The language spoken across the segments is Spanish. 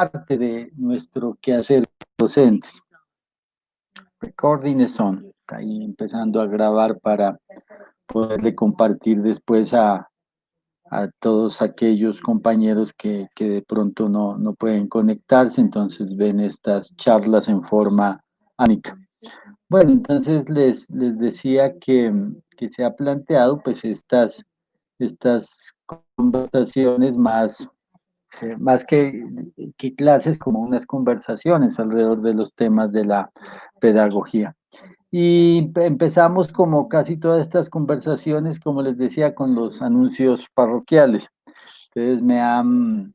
parte de nuestro quehacer docentes. Recording is on. Está ahí empezando a grabar para poderle compartir después a todos aquellos compañeros que de pronto no pueden conectarse, entonces ven estas charlas en forma ánica. Bueno, entonces les decía que se ha planteado pues estas conversaciones más que clases, como unas conversaciones alrededor de los temas de la pedagogía. Y empezamos como casi todas estas conversaciones, como les decía, con los anuncios parroquiales. Ustedes me han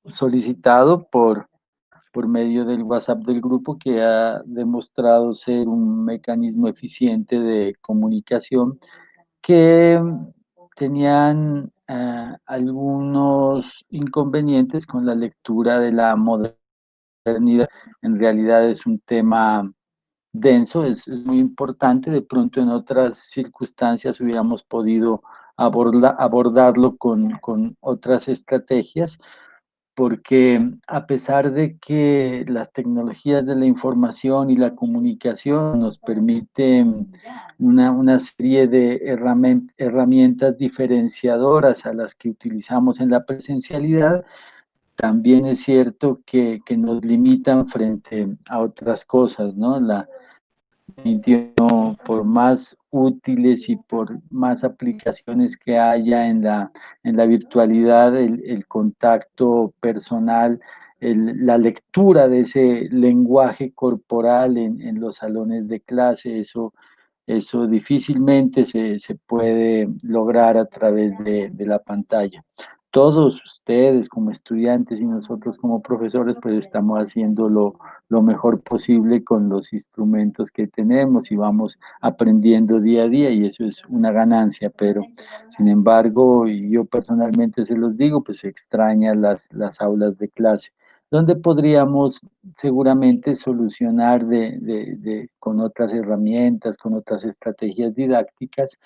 solicitado por medio del WhatsApp del grupo, que ha demostrado ser un mecanismo eficiente de comunicación, que tenían algunos inconvenientes con la lectura de la modernidad. En realidad es un tema denso, es muy importante. De pronto en otras circunstancias hubiéramos podido abordarlo con otras estrategias, porque a pesar de que las tecnologías de la información y la comunicación nos permiten una serie de herramientas diferenciadoras a las que utilizamos en la presencialidad, también es cierto que nos limitan frente a otras cosas, ¿no? Por más útiles y por más aplicaciones que haya en la virtualidad, el contacto personal, la lectura de ese lenguaje corporal en los salones de clase, eso difícilmente se puede lograr a través de la pantalla. Todos ustedes como estudiantes y nosotros como profesores pues estamos haciendo lo mejor posible con los instrumentos que tenemos y vamos aprendiendo día a día, y eso es una ganancia, pero sin embargo, y yo personalmente se los digo, pues se extraña las aulas de clase, donde podríamos seguramente solucionar con otras herramientas, con otras estrategias didácticas,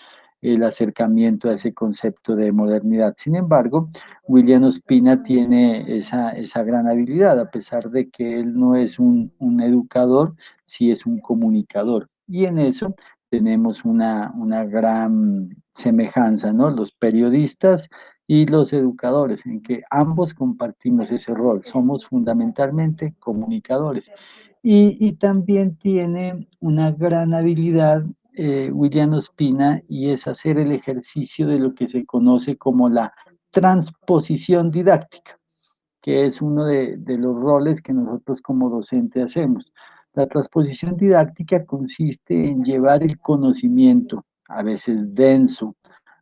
el acercamiento a ese concepto de modernidad. Sin embargo, William Ospina tiene esa gran habilidad, a pesar de que él no es un educador, sí es un comunicador. Y en eso tenemos una gran semejanza, ¿no? Los periodistas y los educadores, en que ambos compartimos ese rol, somos fundamentalmente comunicadores. Y también tiene una gran habilidad William Ospina, y es hacer el ejercicio de lo que se conoce como la transposición didáctica, que es uno de los roles que nosotros como docente hacemos. La transposición didáctica consiste en llevar el conocimiento, a veces denso,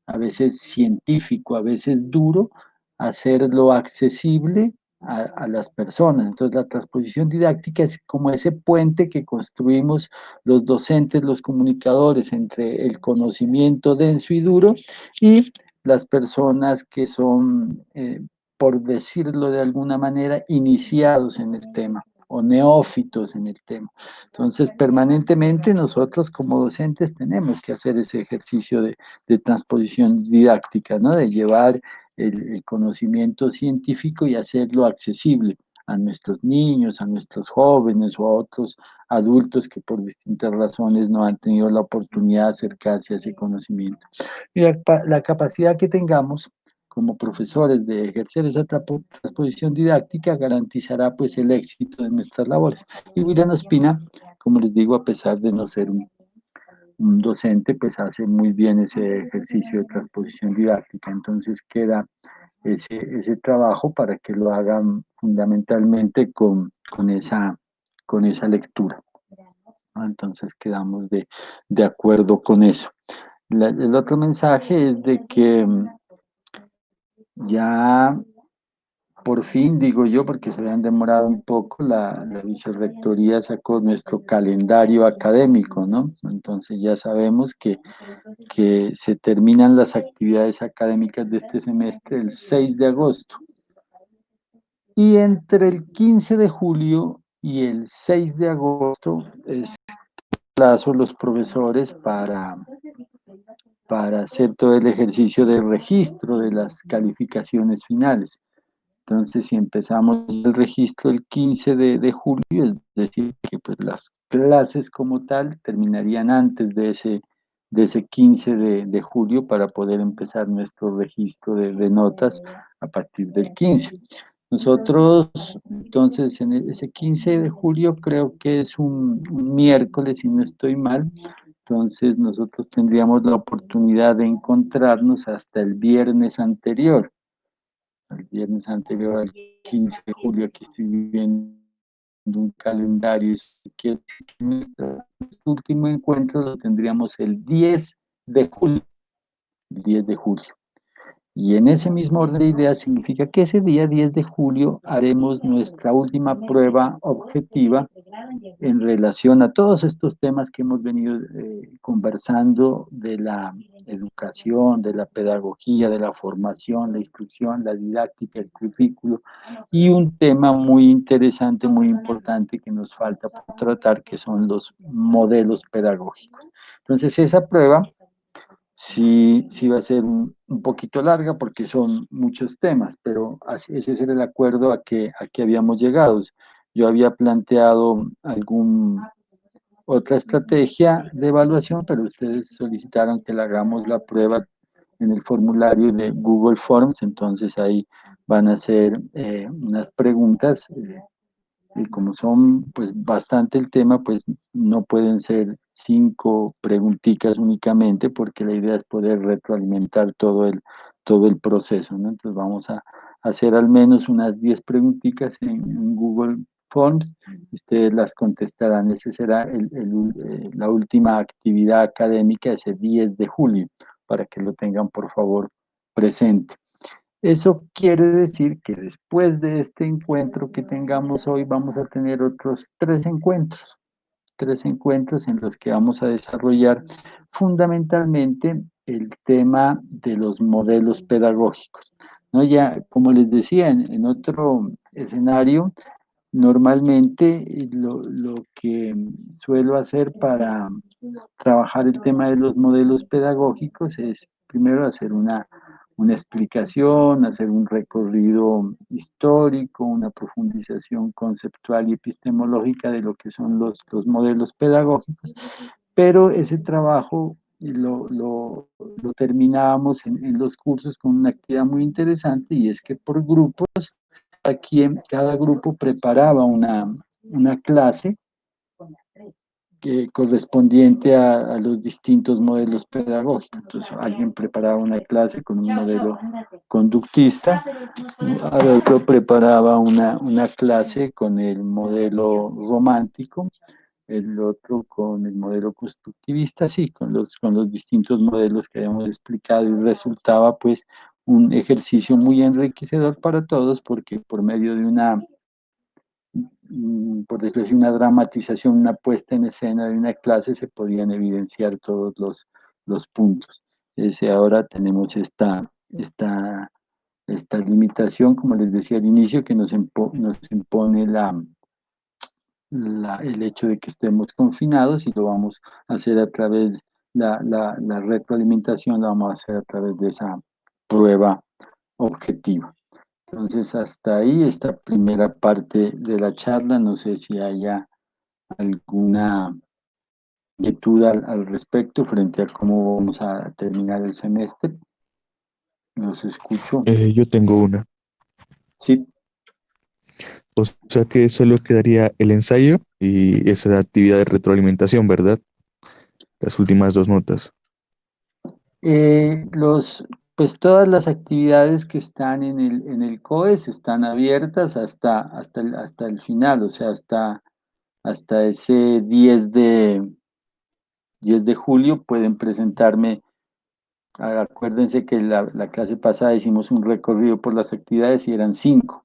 a veces científico, a veces duro, hacerlo accesible a las personas. Entonces, la transposición didáctica es como ese puente que construimos los docentes, los comunicadores, entre el conocimiento denso y duro y las personas que son, por decirlo de alguna manera, iniciados en el tema o neófitos en el tema. Entonces, permanentemente nosotros como docentes tenemos que hacer ese ejercicio de transposición didáctica, ¿no? De llevar el conocimiento científico y hacerlo accesible a nuestros niños, a nuestros jóvenes o a otros adultos que por distintas razones no han tenido la oportunidad de acercarse a ese conocimiento. Y la capacidad que tengamos como profesores de ejercer esa transposición didáctica garantizará pues el éxito de nuestras labores. Y William Ospina, como les digo, a pesar de no ser un docente, pues hace muy bien ese ejercicio de transposición didáctica. Entonces queda ese trabajo para que lo hagan fundamentalmente con esa lectura, ¿no? Entonces quedamos de acuerdo con eso. El otro mensaje es de que ya por fin, digo yo, porque se habían demorado un poco, la vicerrectoría sacó nuestro calendario académico, ¿no? Entonces ya sabemos que se terminan las actividades académicas de este semestre el 6 de agosto. Y entre el 15 de julio y el 6 de agosto es plazo los profesores para hacer todo el ejercicio de registro de las calificaciones finales. Entonces, si empezamos el registro el 15 de julio, es decir, que pues las clases como tal terminarían antes de ese 15 de julio para poder empezar nuestro registro de notas a partir del 15. Nosotros, entonces, en ese 15 de julio creo que es un miércoles, si no estoy mal, entonces nosotros tendríamos la oportunidad de encontrarnos hasta el viernes anterior al 15 de julio. Aquí estoy viendo un calendario, que nuestro último encuentro lo tendríamos el 10 de julio, el 10 de julio. Y en ese mismo orden de ideas significa que ese día 10 de julio haremos nuestra última prueba objetiva en relación a todos estos temas que hemos venido conversando de la educación, de la pedagogía, de la formación, la instrucción, la didáctica, el currículo, y un tema muy interesante, muy importante que nos falta por tratar, que son los modelos pedagógicos. Entonces, esa prueba sí va a ser un poquito larga porque son muchos temas, pero ese es el acuerdo a que habíamos llegado. Yo había planteado otra estrategia de evaluación, pero ustedes solicitaron que le hagamos la prueba en el formulario de Google Forms, entonces ahí van a ser unas preguntas y como son pues bastante el tema, pues no pueden ser 5 preguntitas únicamente, porque la idea es poder retroalimentar todo el proceso, ¿no? Entonces vamos a hacer al menos unas 10 preguntitas en Google Forms, ustedes las contestarán. Esa será la última actividad académica ese 10 de julio, para que lo tengan por favor presente. Eso quiere decir que después de este encuentro que tengamos hoy, vamos a tener otros 3 encuentros en los que vamos a desarrollar fundamentalmente el tema de los modelos pedagógicos, ¿no? Ya, como les decía, en otro escenario, normalmente lo que suelo hacer para trabajar el tema de los modelos pedagógicos es primero hacer una explicación, hacer un recorrido histórico, una profundización conceptual y epistemológica de lo que son los modelos pedagógicos, pero ese trabajo lo terminábamos en los cursos con una actividad muy interesante, y es que por grupos, cada grupo preparaba una clase correspondiente a los distintos modelos pedagógicos. Entonces, alguien preparaba una clase con un modelo conductista, al otro preparaba una clase con el modelo romántico, el otro con el modelo constructivista, sí, con los distintos modelos que habíamos explicado, y resultaba pues un ejercicio muy enriquecedor para todos, porque por medio de por decirlo así, una dramatización, una puesta en escena de una clase, se podían evidenciar todos los puntos. Ahora tenemos esta limitación, como les decía al inicio, que nos impone el hecho de que estemos confinados, y lo vamos a hacer a través, la retroalimentación la vamos a hacer a través de esa prueba objetiva. Entonces, hasta ahí esta primera parte de la charla. No sé si haya alguna inquietud al respecto frente a cómo vamos a terminar el semestre. Los escucho. Yo tengo una. Sí, O sea que solo quedaría el ensayo y esa actividad de retroalimentación, ¿verdad? Las últimas dos notas. pues todas las actividades que están en el COES están abiertas hasta el final, o sea, hasta ese 10 de julio pueden presentarme. Acuérdense que la clase pasada hicimos un recorrido por las actividades y eran cinco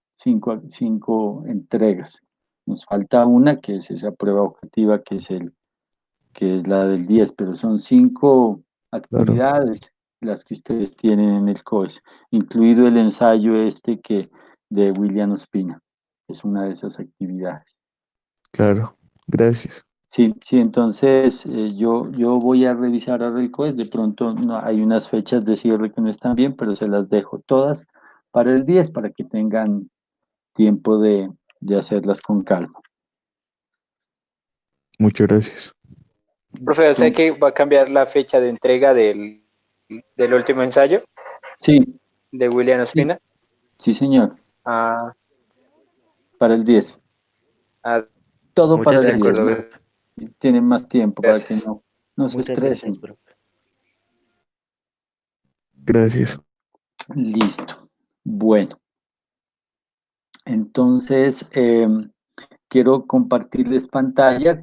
entregas. Nos falta una, que es esa prueba objetiva, que es la del 10, pero son 5 Claro, actividades las que ustedes tienen en el COES, incluido el ensayo de William Ospina. Es una de esas actividades. claro. Gracias. Sí, sí, entonces yo voy a revisar ahora el COES. De pronto no, hay unas fechas de cierre que no están bien, pero se las dejo todas para el 10, para que tengan tiempo de hacerlas con calma. Muchas gracias. Profe, o sea ¿Listo? que va a cambiar la fecha de entrega del último ensayo Sí, de William sí, Ospina. sí, señor, Ah, para el 10. ah, Todo para Muchas de el gracias, 10, acuerdo. ¿no? profe. Tienen más tiempo para que Gracias. no se Muchas gracias, estresen. profe. Gracias. Listo. Bueno, entonces quiero compartirles pantalla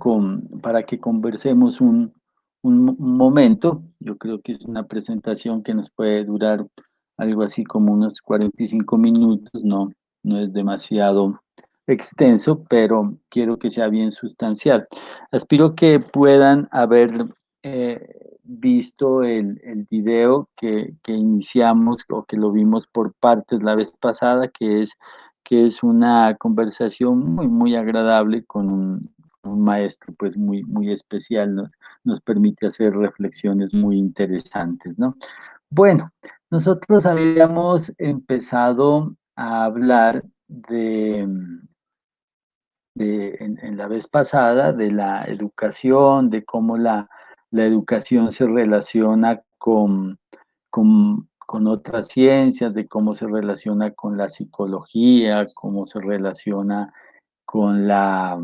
para que conversemos un momento. Yo creo que es una presentación que nos puede durar algo así como unos 45 minutos, no es demasiado extenso, pero quiero que sea bien sustancial. Aspiro que puedan haber visto el video que iniciamos o que lo vimos por partes la vez pasada, que es una conversación muy agradable con un maestro pues muy especial, nos permite hacer reflexiones muy interesantes, ¿no? Bueno, nosotros habíamos empezado a hablar en la vez pasada de la educación, de cómo la educación se relaciona con otras ciencias, de cómo se relaciona con la psicología, cómo se relaciona con la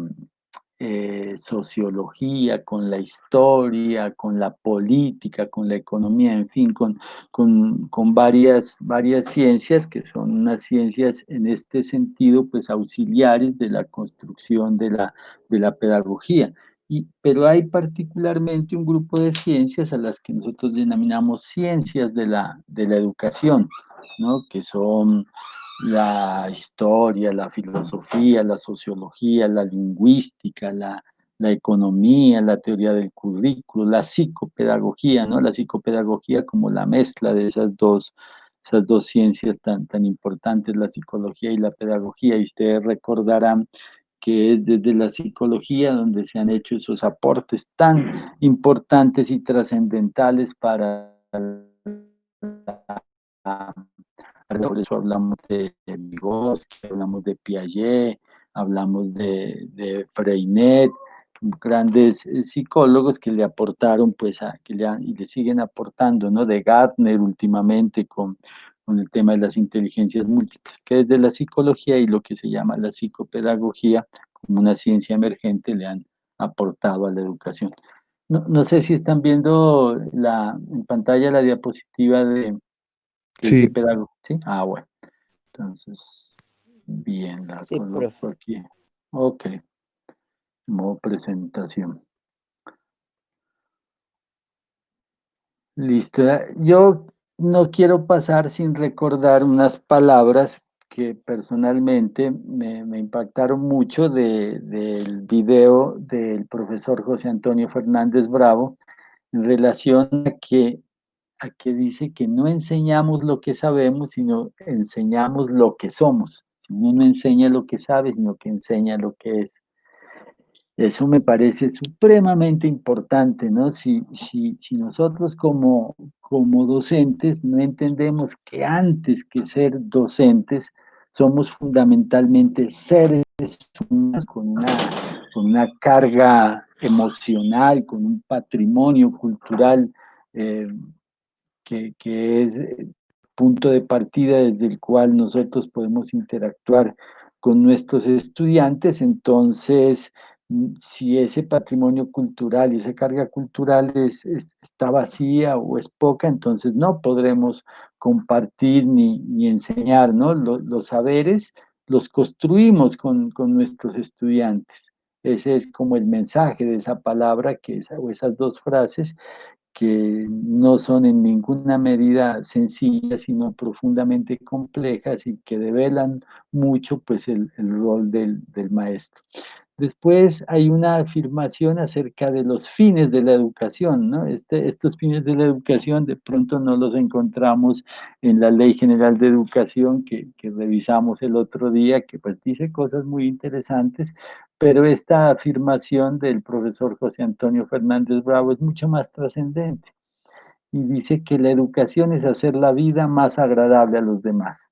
sociología, con la historia, con la política, con la economía, en fin, con varias ciencias que son unas ciencias en este sentido, pues auxiliares de la construcción de la pedagogía. Pero hay particularmente un grupo de ciencias a las que nosotros denominamos ciencias de la educación, ¿no? Que son la historia, la filosofía, la sociología, la lingüística, la economía, la teoría del currículo, la psicopedagogía, ¿no? La psicopedagogía como la mezcla de esas dos ciencias tan importantes, la psicología y la pedagogía. Y ustedes recordarán que es desde la psicología donde se han hecho esos aportes tan importantes y trascendentales para la por eso hablamos de Vygotsky, hablamos de Piaget, hablamos de Freinet, grandes psicólogos que le aportaron, pues, y le siguen aportando, ¿no? De Gardner últimamente con el tema de las inteligencias múltiples, que desde la psicología y lo que se llama la psicopedagogía, como una ciencia emergente, le han aportado a la educación. No sé si están viendo en pantalla la diapositiva que es de Sí, pedagogía, ¿sí? Ah, bueno. Entonces, bien, la Sí, coloco profe. aquí. Ok, modo presentación. Listo. Yo no quiero pasar sin recordar unas palabras que personalmente me impactaron mucho del video del profesor José Antonio Fernández Bravo en relación a que dice que no enseñamos lo que sabemos, sino enseñamos lo que somos. Uno no enseña lo que sabe, sino que enseña lo que es. Eso me parece supremamente importante, ¿no? Si nosotros como docentes no entendemos que antes que ser docentes, somos fundamentalmente seres humanos con una carga emocional, con un patrimonio cultural eh, que es punto de partida desde el cual nosotros podemos interactuar con nuestros estudiantes, entonces, si ese patrimonio cultural y esa carga cultural está vacía o es poca, entonces no podremos compartir ni enseñar, ¿no? Los saberes los construimos con nuestros estudiantes. Ese es como el mensaje de esa palabra o esas dos frases que no son en ninguna medida sencillas, sino profundamente complejas y que develan mucho pues el rol del maestro. Después hay una afirmación acerca de los fines de la educación, ¿no? Estos fines de la educación de pronto no los encontramos en la Ley General de Educación que revisamos el otro día, que pues dice cosas muy interesantes, pero esta afirmación del profesor José Antonio Fernández Bravo es mucho más trascendente y dice que la educación es hacer la vida más agradable a los demás.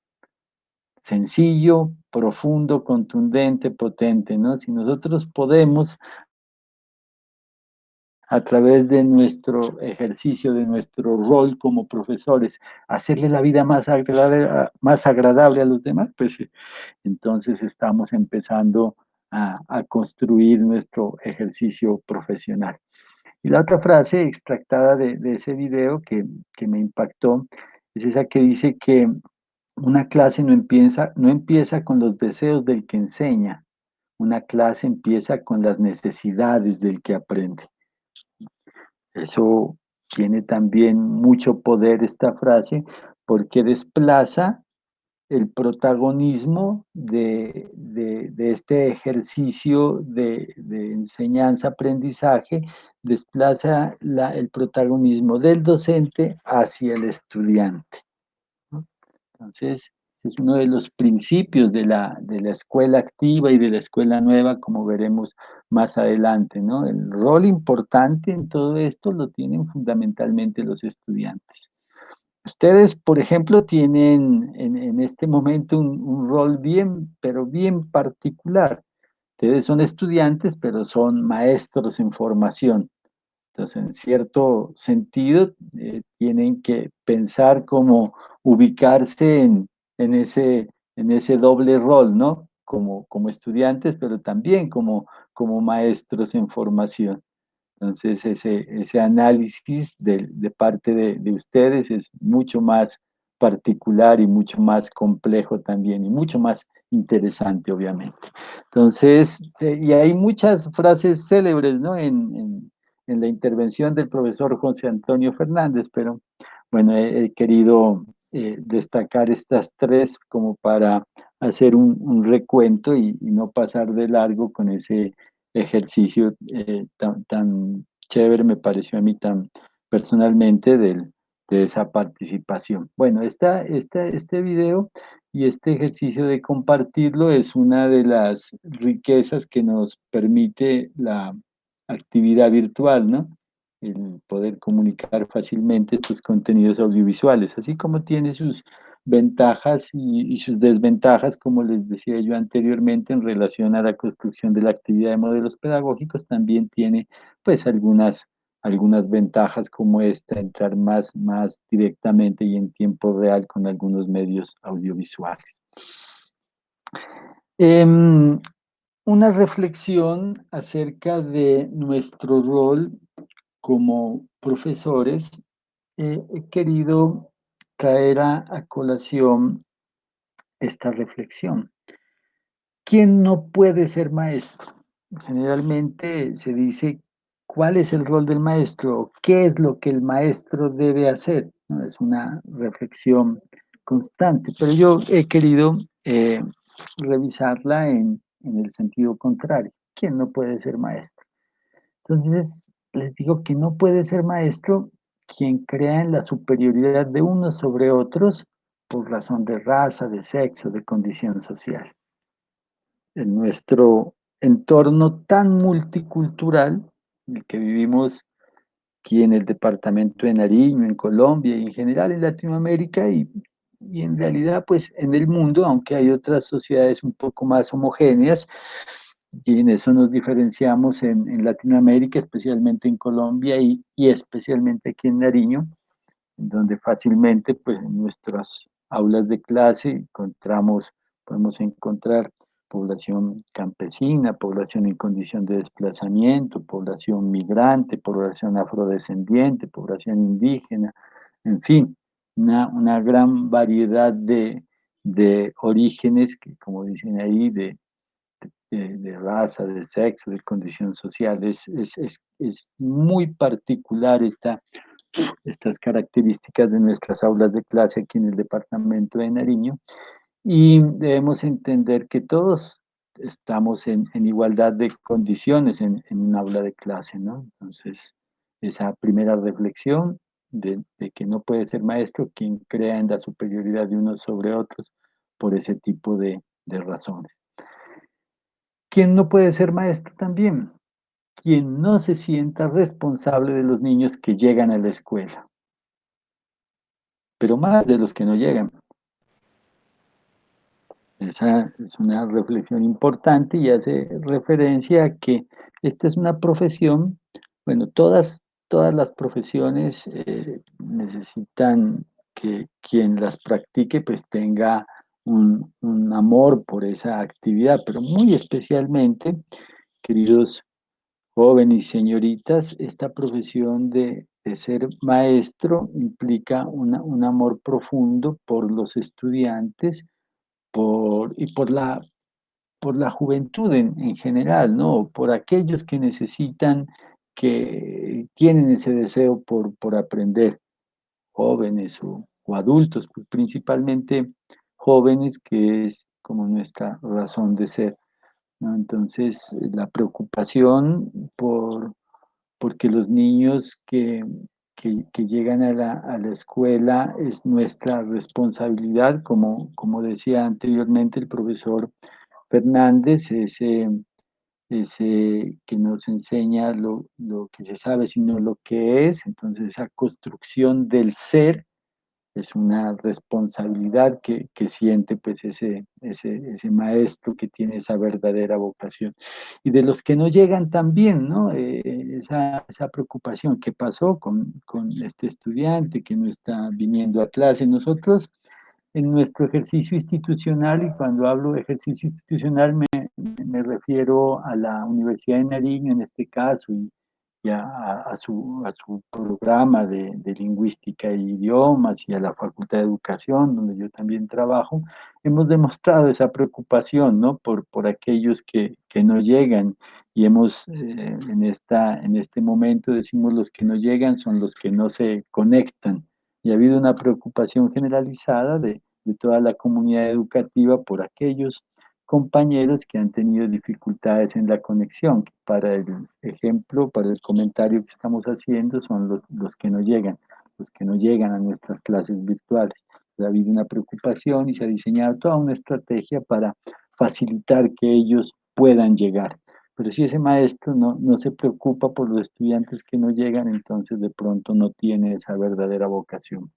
sencillo, profundo, contundente, potente, ¿no? Si nosotros podemos, a través de nuestro ejercicio, de nuestro rol como profesores, hacerle la vida más agradable a los demás, pues entonces estamos empezando a construir nuestro ejercicio profesional. Y la otra frase extractada de ese video que me impactó es esa que dice que una clase no empieza con los deseos del que enseña, una clase empieza con las necesidades del que aprende. Eso tiene también mucho poder esta frase porque desplaza el protagonismo de este ejercicio de enseñanza-aprendizaje, desplaza el protagonismo del docente hacia el estudiante, ¿no? Entonces, es uno de los principios de la escuela activa y de la escuela nueva, como veremos más adelante, ¿no? El rol importante en todo esto lo tienen fundamentalmente los estudiantes. Ustedes, por ejemplo, tienen en este momento un rol bien, pero bien particular. Ustedes son estudiantes, pero son maestros en formación. Entonces, en cierto sentido, tienen que pensar cómo ubicarse en ese doble rol, ¿no? Como estudiantes, pero también como maestros en formación. Entonces, ese análisis de parte de ustedes es mucho más particular y mucho más complejo también, y mucho más interesante, obviamente. Entonces, y hay muchas frases célebres, ¿no? En la intervención del profesor José Antonio Fernández, pero bueno, he querido destacar estas tres como para hacer un recuento y no pasar de largo con ese ejercicio tan chévere, me pareció a mí tan personalmente de esa participación. Bueno, este video y este ejercicio de compartirlo es una de las riquezas que nos permite la actividad virtual, ¿no? El poder comunicar fácilmente estos contenidos audiovisuales, así como tiene sus ventajas y sus desventajas, como les decía yo anteriormente, en relación a la construcción de la actividad de modelos pedagógicos, también tiene pues algunas ventajas como esta, entrar más directamente y en tiempo real con algunos medios audiovisuales. Una reflexión acerca de nuestro rol como profesores, he querido traer a colación esta reflexión. ¿Quién no puede ser maestro? Generalmente se dice cuál es el rol del maestro, o qué es lo que el maestro debe hacer, ¿no? Es una reflexión constante, pero yo he querido revisarla en el sentido contrario. ¿Quién no puede ser maestro? Entonces, les digo que no puede ser maestro quien crea en la superioridad de unos sobre otros por razón de raza, de sexo, de condición social. En nuestro entorno tan multicultural, en el que vivimos aquí en el departamento de Nariño, en Colombia y en general en Latinoamérica y en realidad pues en el mundo, aunque hay otras sociedades un poco más homogéneas, y en eso nos diferenciamos en Latinoamérica, especialmente en Colombia y especialmente aquí en Nariño, donde fácilmente pues en nuestras aulas de clase podemos encontrar población campesina, población en condición de desplazamiento, población migrante, población afrodescendiente, población indígena, en fin, una gran variedad de orígenes que, como dicen ahí, de raza, de sexo, de condición social. Es muy particular estas características de nuestras aulas de clase aquí en el departamento de Nariño y debemos entender que todos estamos en igualdad de condiciones en un aula de clase, ¿no? Entonces, esa primera reflexión de que no puede ser maestro quien crea en la superioridad de unos sobre otros por ese tipo de razones. ¿Quién no puede ser maestro también? Quien no se sienta responsable de los niños que llegan a la escuela, pero más de los que no llegan. Esa es una reflexión importante y hace referencia a que esta es una profesión, bueno, todas las profesiones necesitan que quien las practique pues tenga un amor por esa actividad, pero muy especialmente, queridos jóvenes y señoritas, esta profesión de ser maestro implica un amor profundo por los estudiantes y por la juventud en general, ¿no? Por aquellos que necesitan, que tienen ese deseo por aprender, jóvenes o adultos, pues principalmente jóvenes, que es como nuestra razón de ser, ¿no? Entonces, la preocupación porque los niños que llegan a la escuela es nuestra responsabilidad, como decía anteriormente el profesor Fernández, ese que nos enseña lo que se sabe, sino lo que es. Entonces, esa construcción del ser es una responsabilidad que siente pues ese maestro que tiene esa verdadera vocación. Y de los que no llegan también, ¿no? Esa preocupación, ¿qué pasó con este estudiante que no está viniendo a clase? Nosotros en nuestro ejercicio institucional, y cuando hablo de ejercicio institucional me refiero a la Universidad de Nariño en este caso, y a su programa de lingüística e idiomas, y a la Facultad de Educación, donde yo también trabajo, hemos demostrado esa preocupación, ¿no? Por aquellos que no llegan, y en este momento decimos los que no llegan son los que no se conectan, y ha habido una preocupación generalizada de toda la comunidad educativa por aquellos compañeros que han tenido dificultades en la conexión, que para el ejemplo, para el comentario que estamos haciendo, son los que no llegan a nuestras clases virtuales. Ha habido una preocupación y se ha diseñado toda una estrategia para facilitar que ellos puedan llegar. Pero si ese maestro no se preocupa por los estudiantes que no llegan, entonces de pronto no tiene esa verdadera vocación.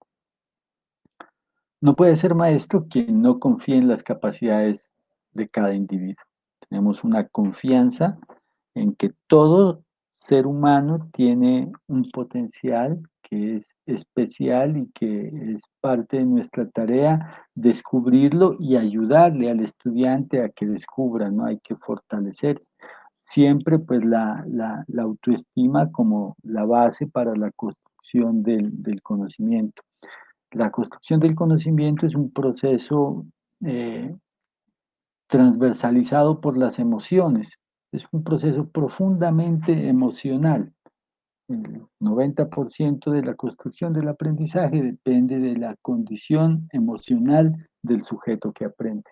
No puede ser maestro quien no confía en las capacidades de cada individuo. Tenemos una confianza en que todo ser humano tiene un potencial que es especial y que es parte de nuestra tarea descubrirlo y ayudarle al estudiante a que descubra, ¿no? Hay que fortalecerse. Siempre pues la autoestima como la base para la construcción del conocimiento. La construcción del conocimiento es un proceso eh, transversalizado por las emociones. Es un proceso profundamente emocional. El 90% de la construcción del aprendizaje depende de la condición emocional del sujeto que aprende.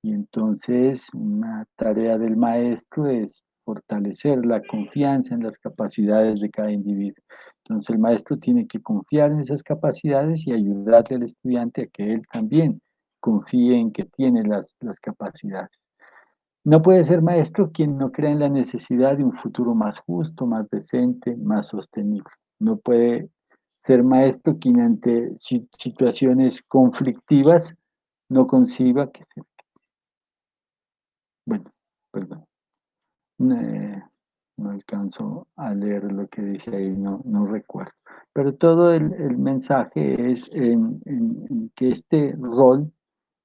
Y entonces una tarea del maestro es fortalecer la confianza en las capacidades de cada individuo. Entonces el maestro tiene que confiar en esas capacidades y ayudarle al estudiante a que él también confíe en que tiene las capacidades. No puede ser maestro quien no crea en la necesidad de un futuro más justo, más decente, más sostenible. No puede ser maestro quien ante situaciones conflictivas no conciba que se... Bueno, perdón. Eh, no alcanzo a leer lo que dice ahí, no recuerdo. Pero todo el mensaje es en que este rol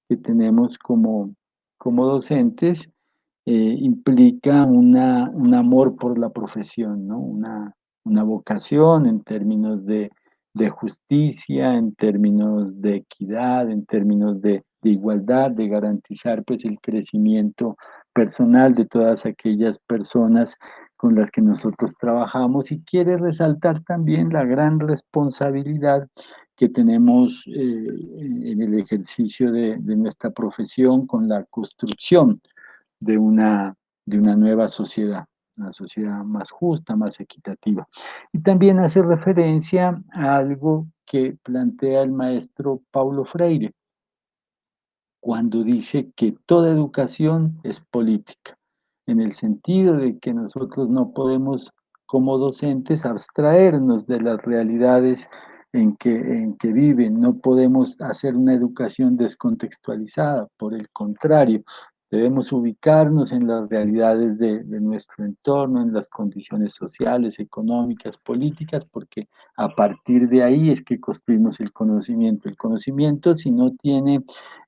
que tenemos como docentes implica un amor por la profesión, ¿no? Una vocación en términos de justicia, en términos de equidad, en términos de igualdad, de garantizar pues el crecimiento personal de todas aquellas personas con las que nosotros trabajamos, y quiere resaltar también la gran responsabilidad que tenemos en el ejercicio de nuestra profesión con la construcción de de una nueva sociedad, una sociedad más justa, más equitativa. Y también hace referencia a algo que plantea el maestro Paulo Freire, cuando dice que toda educación es política, en el sentido de que nosotros no podemos como docentes abstraernos de las realidades en que viven. No podemos hacer una educación descontextualizada, por el contrario, debemos ubicarnos en las realidades de nuestro entorno, en las condiciones sociales, económicas, políticas, porque a partir de ahí es que construimos el conocimiento. El conocimiento, si no tiene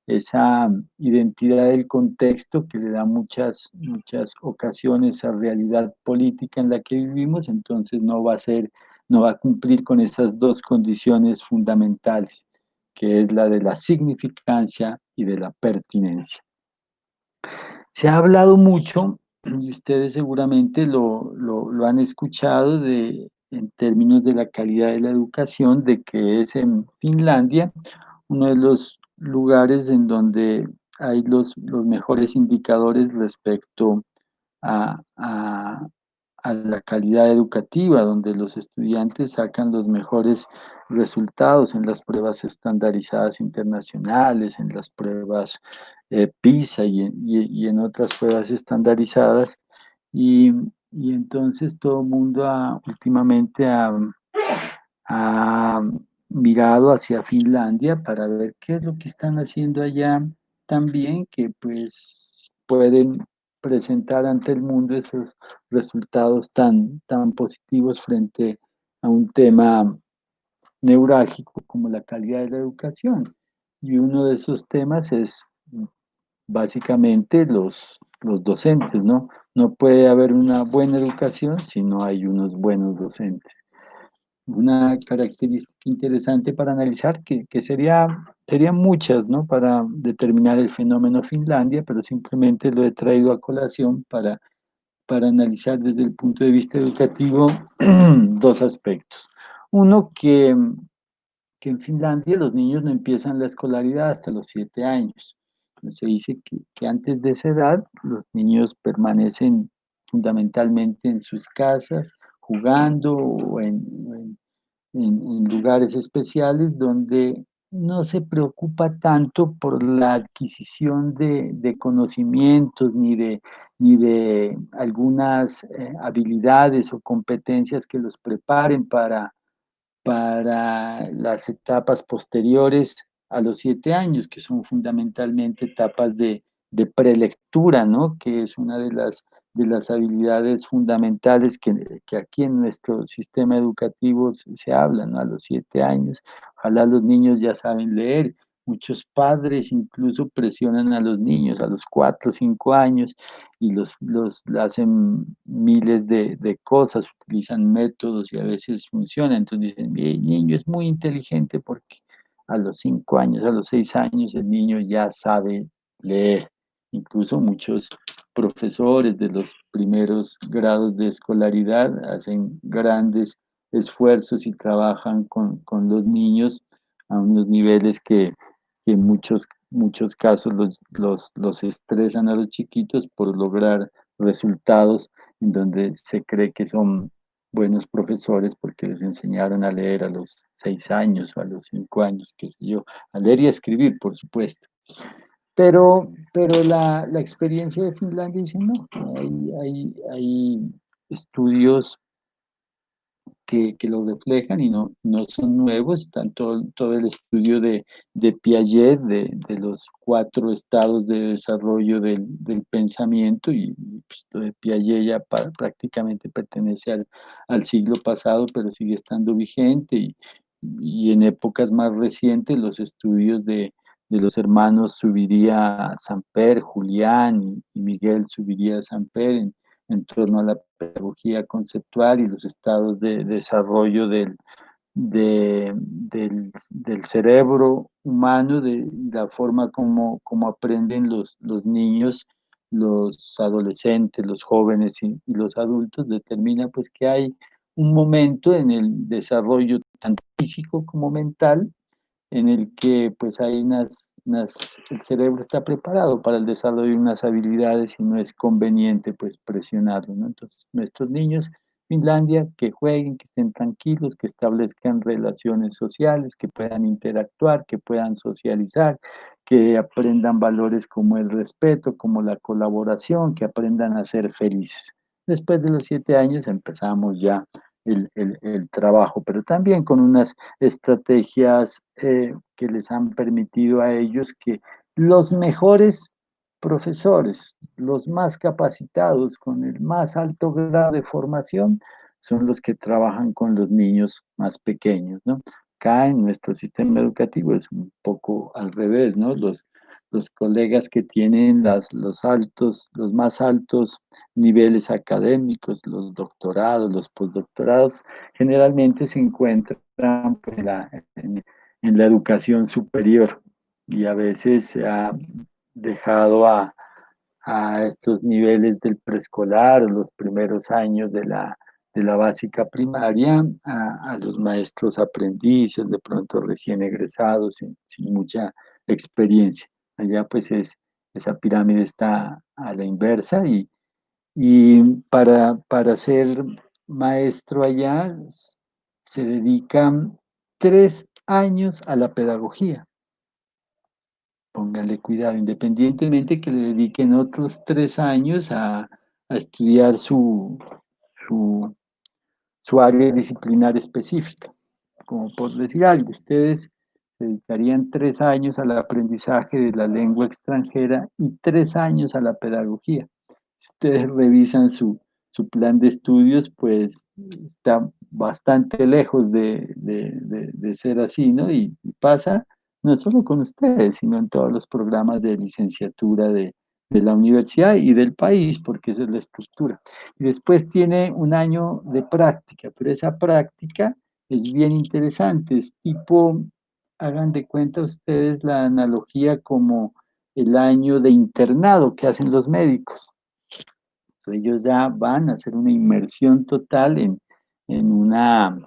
esa identidad del contexto que le da muchas ocasiones a realidad política en la que vivimos, entonces no va a cumplir con esas dos condiciones fundamentales, que es la de la significancia y de la pertinencia. Se ha hablado mucho, y ustedes seguramente lo han escuchado, en términos de la calidad de la educación, de que es en Finlandia uno de los lugares en donde hay los mejores indicadores respecto a, a- a la calidad educativa, donde los estudiantes sacan los mejores resultados en las pruebas estandarizadas internacionales, en las pruebas PISA y en otras pruebas estandarizadas. Y, y entonces todo el mundo últimamente ha mirado hacia Finlandia para ver qué es lo que están haciendo allá también, que pues pueden presentar ante el mundo esos resultados tan positivos frente a un tema neurálgico como la calidad de la educación. Y uno de esos temas es básicamente los docentes, ¿no? No puede haber una buena educación si no hay unos buenos docentes. Una característica interesante para analizar, que serían muchas, ¿no? Para determinar el fenómeno Finlandia, pero simplemente lo he traído a colación para analizar desde el punto de vista educativo dos aspectos. Uno, que en Finlandia los niños no empiezan la escolaridad hasta los 7 años. Se dice que antes de esa edad los niños permanecen fundamentalmente en sus casas, jugando en lugares especiales donde no se preocupa tanto por la adquisición de conocimientos ni de algunas habilidades o competencias que los preparen para las etapas posteriores a los 7 años, que son fundamentalmente etapas de prelectura, ¿no? Que es una de las habilidades fundamentales que aquí en nuestro sistema educativo se habla, ¿no? A los 7 años. Ojalá los niños ya saben leer. Muchos padres incluso presionan a los niños a los 4 o 5 años y los hacen miles de cosas, utilizan métodos y a veces funciona. Entonces dicen, el niño es muy inteligente porque a los 5 años, a los 6 años el niño ya sabe leer. Incluso muchos profesores de los primeros grados de escolaridad hacen grandes esfuerzos y trabajan con los niños a unos niveles que en muchos casos los estresan a los chiquitos por lograr resultados en donde se cree que son buenos profesores porque les enseñaron a leer a los 6 años o a los 5 años, qué sé yo, a leer y a escribir, por supuesto. Pero la experiencia de Finlandia dice no, hay estudios que lo reflejan y no son nuevos, están todo el estudio de Piaget, de los 4 estados de desarrollo del pensamiento, y pues, lo de Piaget ya prácticamente pertenece al siglo pasado, pero sigue estando vigente, y en épocas más recientes los estudios de los hermanos Subiría Samper, Julián y Miguel Subiría Samper en torno a la pedagogía conceptual y los estados de desarrollo del cerebro humano, de la forma como aprenden los niños, los adolescentes, los jóvenes y los adultos, determina pues que hay un momento en el desarrollo tanto físico como mental en el que pues hay el cerebro está preparado para el desarrollo de unas habilidades y no es conveniente pues presionarlo, ¿no? Entonces, nuestros niños, Finlandia, que jueguen, que estén tranquilos, que establezcan relaciones sociales, que puedan interactuar, que puedan socializar, que aprendan valores como el respeto, como la colaboración, que aprendan a ser felices. Después de los 7 años empezamos ya el trabajo, pero también con unas estrategias que les han permitido a ellos que los mejores profesores, los más capacitados, con el más alto grado de formación, son los que trabajan con los niños más pequeños, ¿no? Acá en nuestro sistema educativo es un poco al revés, ¿no? Los colegas que tienen los más altos niveles académicos, los doctorados, los postdoctorados, generalmente se encuentran pues, en la educación superior y a veces se ha dejado a estos niveles del preescolar o los primeros años de la básica primaria a los maestros aprendices, de pronto recién egresados, sin mucha experiencia. Allá pues esa pirámide está a la inversa y para ser maestro allá se dedican 3 años a la pedagogía. Póngale cuidado, independientemente que le dediquen otros 3 años a estudiar su, su área disciplinar específica. Como por decir algo, ustedes se dedicarían 3 años al aprendizaje de la lengua extranjera y 3 años a la pedagogía. Si ustedes revisan su plan de estudios, pues está bastante lejos de ser así, ¿no? Y pasa no solo con ustedes, sino en todos los programas de licenciatura de la universidad y del país, porque esa es la estructura. Y después tiene un año de práctica, pero esa práctica es bien interesante, es tipo, hagan de cuenta ustedes la analogía como el año de internado que hacen los médicos. Ellos ya van a hacer una inmersión total en una,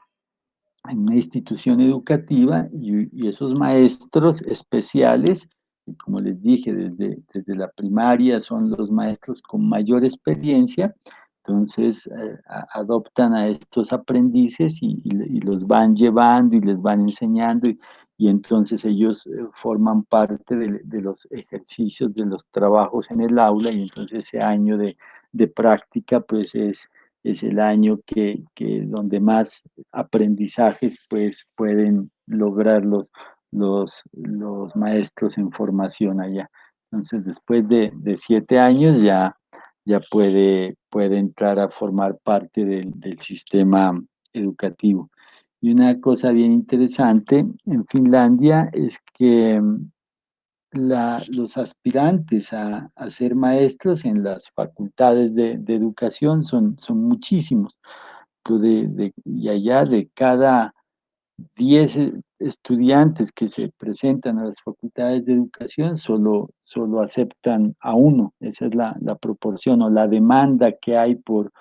en una institución educativa y esos maestros especiales, que como les dije, desde la primaria son los maestros con mayor experiencia, entonces adoptan a estos aprendices y los van llevando y les van enseñando y entonces ellos forman parte de los ejercicios, de los trabajos en el aula y entonces ese año de práctica pues es el año donde más aprendizajes pues pueden lograr los maestros en formación allá. Entonces, después de 7 años ya puede entrar a formar parte del sistema educativo. Y una cosa bien interesante en Finlandia es que los aspirantes a ser maestros en las facultades de educación son muchísimos. Y allá de cada 10 estudiantes que se presentan a las facultades de educación, solo aceptan a uno. Esa es la proporción o la demanda que hay por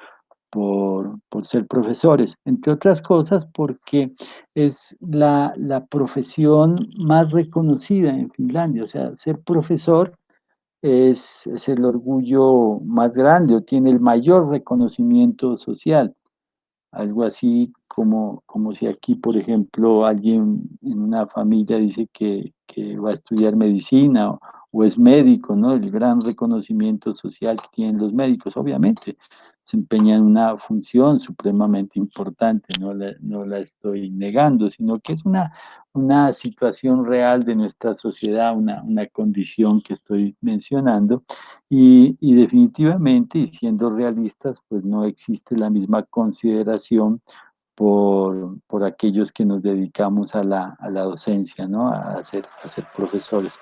ser profesores, entre otras cosas porque es la profesión más reconocida en Finlandia. O sea, ser profesor es el orgullo más grande o tiene el mayor reconocimiento social. Algo así como si aquí, por ejemplo, alguien en una familia dice que va a estudiar medicina o es médico, ¿no? El gran reconocimiento social que tienen los médicos, obviamente, desempeñan una función supremamente importante, no la estoy negando, sino que es una situación real de nuestra sociedad, una condición que estoy mencionando, y definitivamente, y siendo realistas, pues no existe la misma consideración por aquellos que nos dedicamos a la docencia, ¿no? A ser profesores.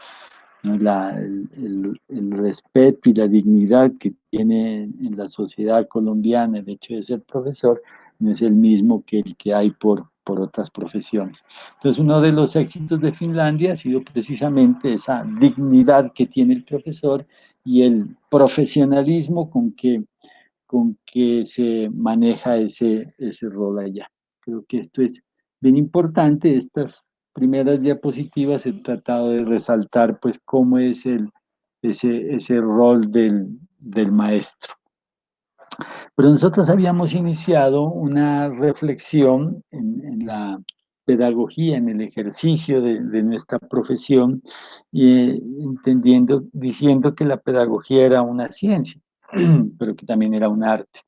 ¿No? El respeto y la dignidad que tiene en la sociedad colombiana el hecho de ser profesor no es el mismo que el que hay por otras profesiones. Entonces, uno de los éxitos de Finlandia ha sido precisamente esa dignidad que tiene el profesor y el profesionalismo con que se maneja ese rol allá. Creo que esto es bien importante. Estas primeras diapositivas he tratado de resaltar pues cómo es ese rol del maestro. Pero nosotros habíamos iniciado una reflexión en la pedagogía, en el ejercicio de nuestra profesión, diciendo que la pedagogía era una ciencia, pero que también era un arte.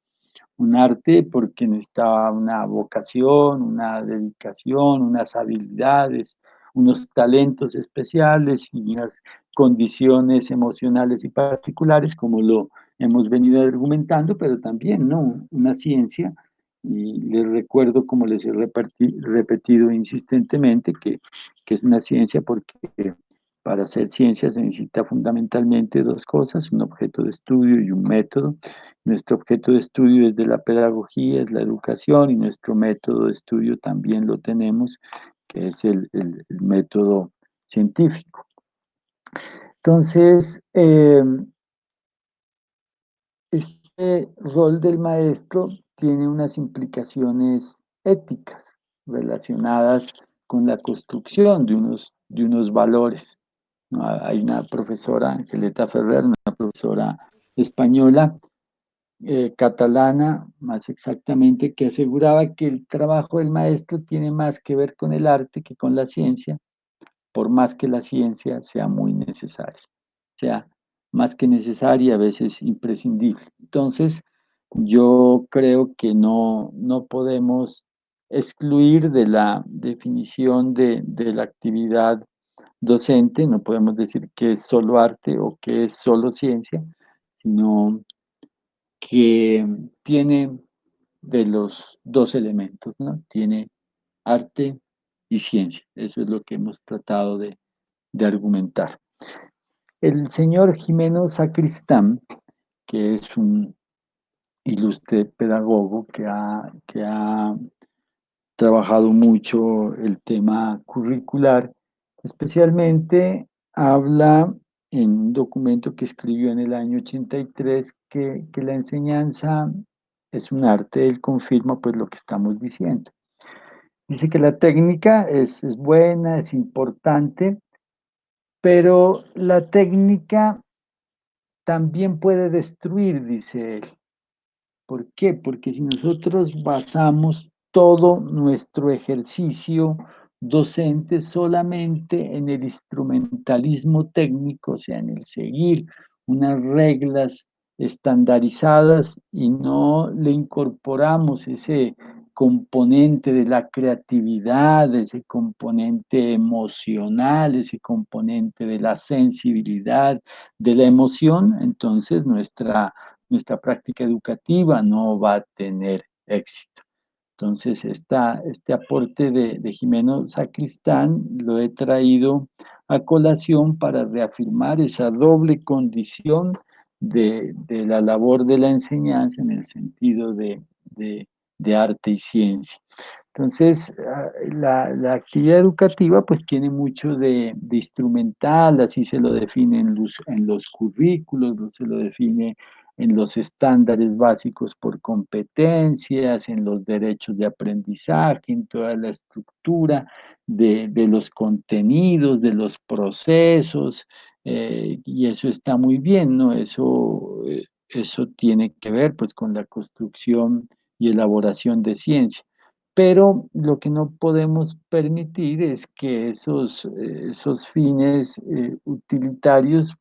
un arte porque necesitaba una vocación, una dedicación, unas habilidades, unos talentos especiales y unas condiciones emocionales y particulares, como lo hemos venido argumentando, pero también, ¿no? Una ciencia, y les recuerdo, como les he repetido insistentemente, que es una ciencia porque para hacer ciencia se necesita fundamentalmente dos cosas, un objeto de estudio y un método. Nuestro objeto de estudio es de la pedagogía, es la educación, y nuestro método de estudio también lo tenemos, que es el método científico. Entonces, este rol del maestro tiene unas implicaciones éticas relacionadas con la construcción de unos valores, ¿no? Hay una profesora, Angeleta Ferrer, una profesora española, catalana, más exactamente, que aseguraba que el trabajo del maestro tiene más que ver con el arte que con la ciencia, por más que la ciencia sea muy necesaria, sea más que necesaria, a veces imprescindible. Entonces, yo creo que no podemos excluir de la definición de la actividad docente, no podemos decir que es solo arte o que es solo ciencia, sino que tiene de los dos elementos, ¿no? Tiene arte y ciencia. Eso es lo que hemos tratado de argumentar. El señor Jimeno Sacristán, que es un ilustre pedagogo que ha trabajado mucho el tema curricular, especialmente habla en un documento que escribió en el año 83 que la enseñanza es un arte. Él confirma pues lo que estamos diciendo. Dice que la técnica es buena, es importante, pero la técnica también puede destruir, dice él. ¿Por qué? Porque si nosotros basamos todo nuestro ejercicio docente solamente en el instrumentalismo técnico, o sea, en el seguir unas reglas estandarizadas y no le incorporamos ese componente de la creatividad, ese componente emocional, ese componente de la sensibilidad, de la emoción, entonces nuestra práctica educativa no va a tener éxito. Entonces, este aporte de Jimeno Sacristán lo he traído a colación para reafirmar esa doble condición de la labor de la enseñanza en el sentido de arte y ciencia. Entonces, la actividad educativa pues tiene mucho de instrumental, así se lo define en los currículos, se lo define en los estándares básicos por competencias, en los derechos de aprendizaje, en toda la estructura de los contenidos, de los procesos, y eso está muy bien, ¿no? Eso tiene que ver pues con la construcción y elaboración de ciencia. Pero lo que no podemos permitir es que esos fines utilitarios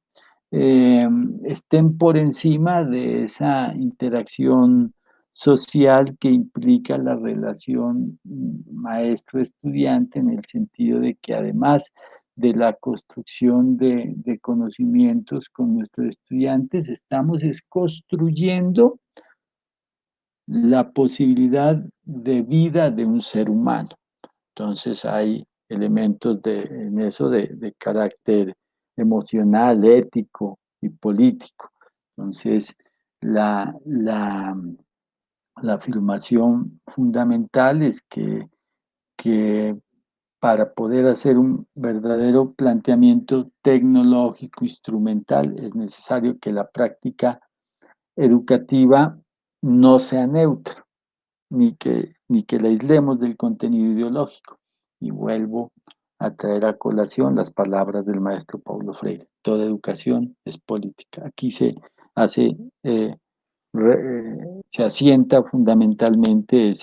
estén por encima de esa interacción social que implica la relación maestro-estudiante, en el sentido de que además de la construcción de conocimientos con nuestros estudiantes, estamos construyendo la posibilidad de vida de un ser humano. Entonces hay elementos en eso de carácter emocional, ético y político. Entonces, la, la, la afirmación fundamental es que para poder hacer un verdadero planteamiento tecnológico, instrumental, es necesario que la práctica educativa no sea neutra, ni que la aislemos del contenido ideológico. Y vuelvo a traer a colación las palabras del maestro Paulo Freire. Toda educación es política. Aquí hace, eh, se asienta fundamentalmente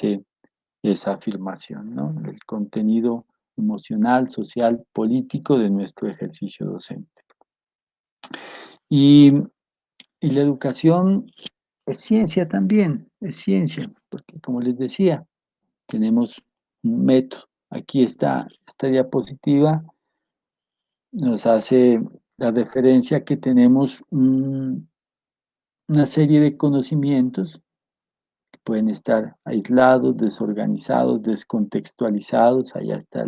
esa afirmación, ¿no? El contenido emocional, social, político de nuestro ejercicio docente. Y la educación es ciencia también, es ciencia, porque como les decía, tenemos un método. Aquí está esta diapositiva, nos hace la referencia que tenemos una serie de conocimientos que pueden estar aislados, desorganizados, descontextualizados. Allá está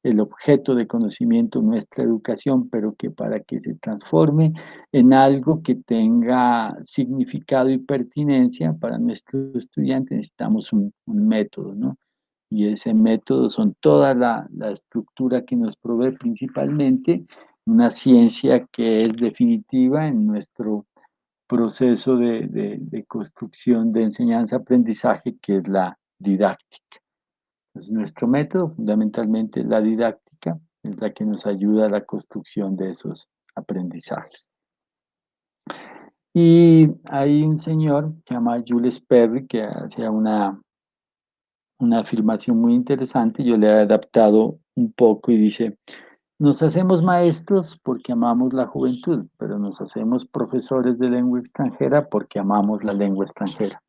el objeto de conocimiento, nuestra educación, pero que para que se transforme en algo que tenga significado y pertinencia para nuestros estudiantes, necesitamos un método, ¿no? Y ese método son toda la estructura que nos provee principalmente una ciencia que es definitiva en nuestro proceso de construcción de enseñanza-aprendizaje, que es la didáctica. Entonces, nuestro método fundamentalmente es la didáctica, es la que nos ayuda a la construcción de esos aprendizajes. Y hay un señor que se llama Jules Perry que hacía una afirmación muy interesante, yo le he adaptado un poco y dice, nos hacemos maestros porque amamos la juventud, pero nos hacemos profesores de lengua extranjera porque amamos la lengua extranjera.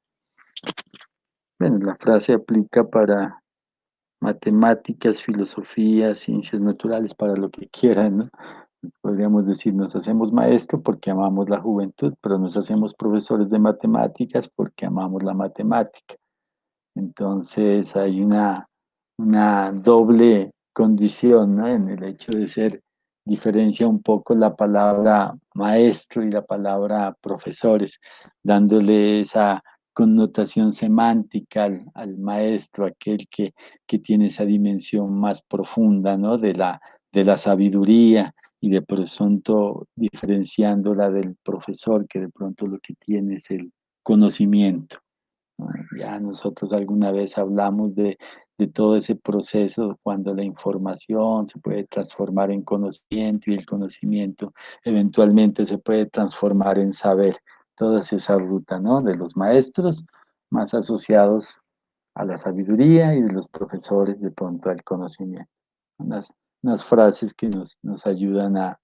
Bueno, la frase aplica para matemáticas, filosofía, ciencias naturales, para lo que quieran, ¿no? Podríamos decir, nos hacemos maestros porque amamos la juventud, pero nos hacemos profesores de matemáticas porque amamos la matemática. Entonces hay una doble condición, ¿no? En el hecho de ser, diferencia un poco la palabra maestro y la palabra profesores, dándole esa connotación semántica al maestro, aquel que tiene esa dimensión más profunda, ¿no? De la sabiduría y de pronto diferenciándola del profesor, que de pronto lo que tiene es el conocimiento. Ya nosotros alguna vez hablamos de todo ese proceso cuando la información se puede transformar en conocimiento y el conocimiento eventualmente se puede transformar en saber. Toda esa ruta, ¿no? De los maestros más asociados a la sabiduría y de los profesores de pronto al conocimiento. Unas, unas frases que nos ayudan a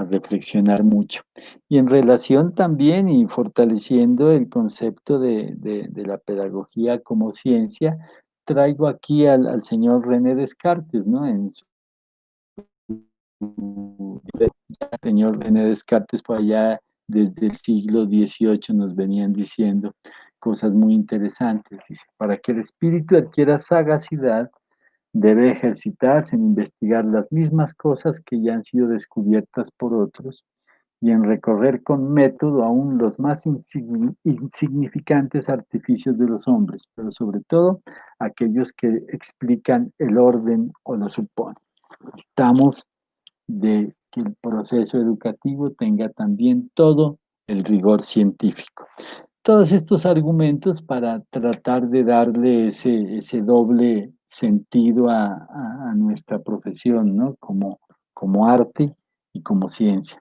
reflexionar mucho. Y en relación también y fortaleciendo el concepto de la pedagogía como ciencia, traigo aquí al señor René Descartes, ¿no? El señor René Descartes, por allá desde el siglo XVIII nos venían diciendo cosas muy interesantes. Dice, para que el espíritu adquiera sagacidad, debe ejercitarse en investigar las mismas cosas que ya han sido descubiertas por otros y en recorrer con método aún los más insignificantes artificios de los hombres, pero sobre todo aquellos que explican el orden o lo suponen. Estamos de que el proceso educativo tenga también todo el rigor científico. Todos estos argumentos para tratar de darle ese doble sentido a nuestra profesión, ¿no? Como arte y como ciencia.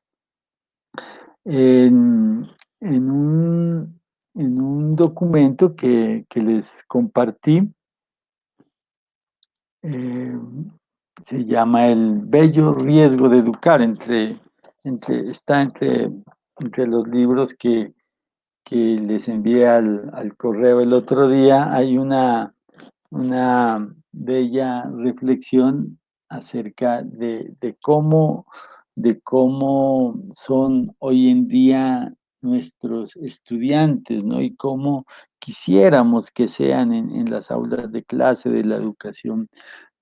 En, en un documento que les compartí, eh, se llama El bello riesgo de educar, está entre los libros que les envié al correo el otro día. Hay una bella reflexión acerca de cómo son hoy en día nuestros estudiantes, ¿no? Y cómo quisiéramos que sean en las aulas de clase de la educación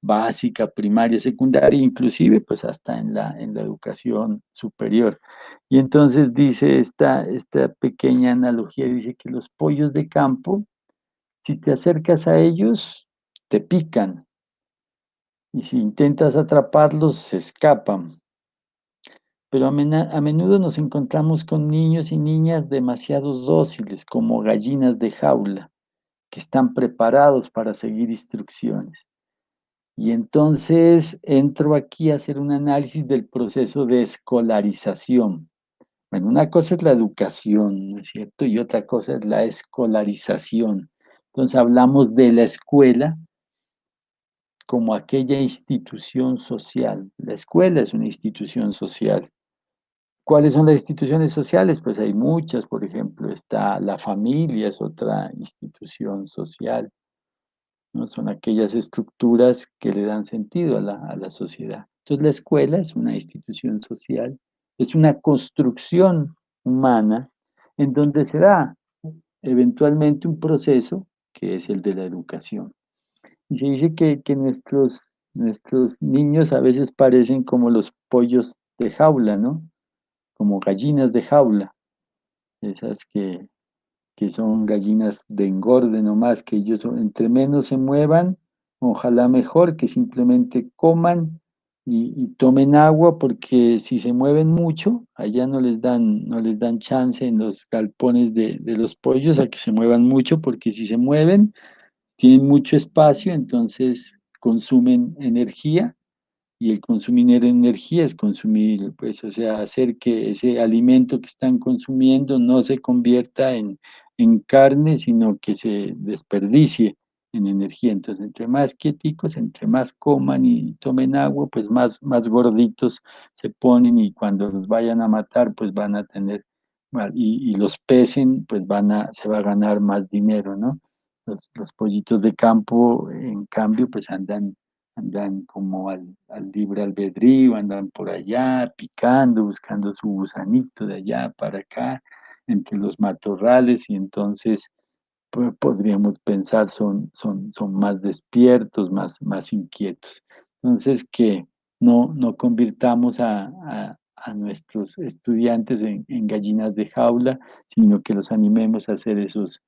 básica, primaria, secundaria, inclusive pues hasta en la educación superior. Y entonces dice esta pequeña analogía, dice que los pollos de campo, si te acercas a ellos, te pican, y si intentas atraparlos, se escapan. Pero a menudo nos encontramos con niños y niñas demasiado dóciles, como gallinas de jaula, que están preparados para seguir instrucciones. Y entonces entro aquí a hacer un análisis del proceso de escolarización. Bueno, una cosa es la educación, ¿no es cierto? Y otra cosa es la escolarización. Entonces hablamos de la escuela como aquella institución social. La escuela es una institución social ¿Cuáles son las instituciones sociales? Pues hay muchas, por ejemplo, está la familia, es otra institución social, ¿no? Son aquellas estructuras que le dan sentido a la sociedad. Entonces, la escuela es una institución social, es una construcción humana en donde se da eventualmente un proceso que es el de la educación. Y se dice que nuestros niños a veces parecen como los pollos de jaula, ¿no? Como gallinas de jaula, esas que son gallinas de engorde nomás, que ellos entre menos se muevan, ojalá mejor que simplemente coman y tomen agua, porque si se mueven mucho, allá no les dan chance en los galpones de los pollos a que se muevan mucho, porque si se mueven, tienen mucho espacio, entonces consumen energía y el consumir energía es consumir, pues, o sea, hacer que ese alimento que están consumiendo no se convierta en carne, sino que se desperdicie en energía. Entonces, entre más quieticos, entre más coman y tomen agua, pues más gorditos se ponen y cuando los vayan a matar, pues van a tener, y los pesen, pues se va a ganar más dinero, ¿no? Los pollitos de campo, en cambio, pues andan como al libre albedrío, andan por allá picando, buscando su gusanito de allá para acá, entre los matorrales, y entonces podríamos pensar son más despiertos, más inquietos. Entonces, que no convirtamos a nuestros estudiantes en gallinas de jaula, sino que los animemos a hacer esos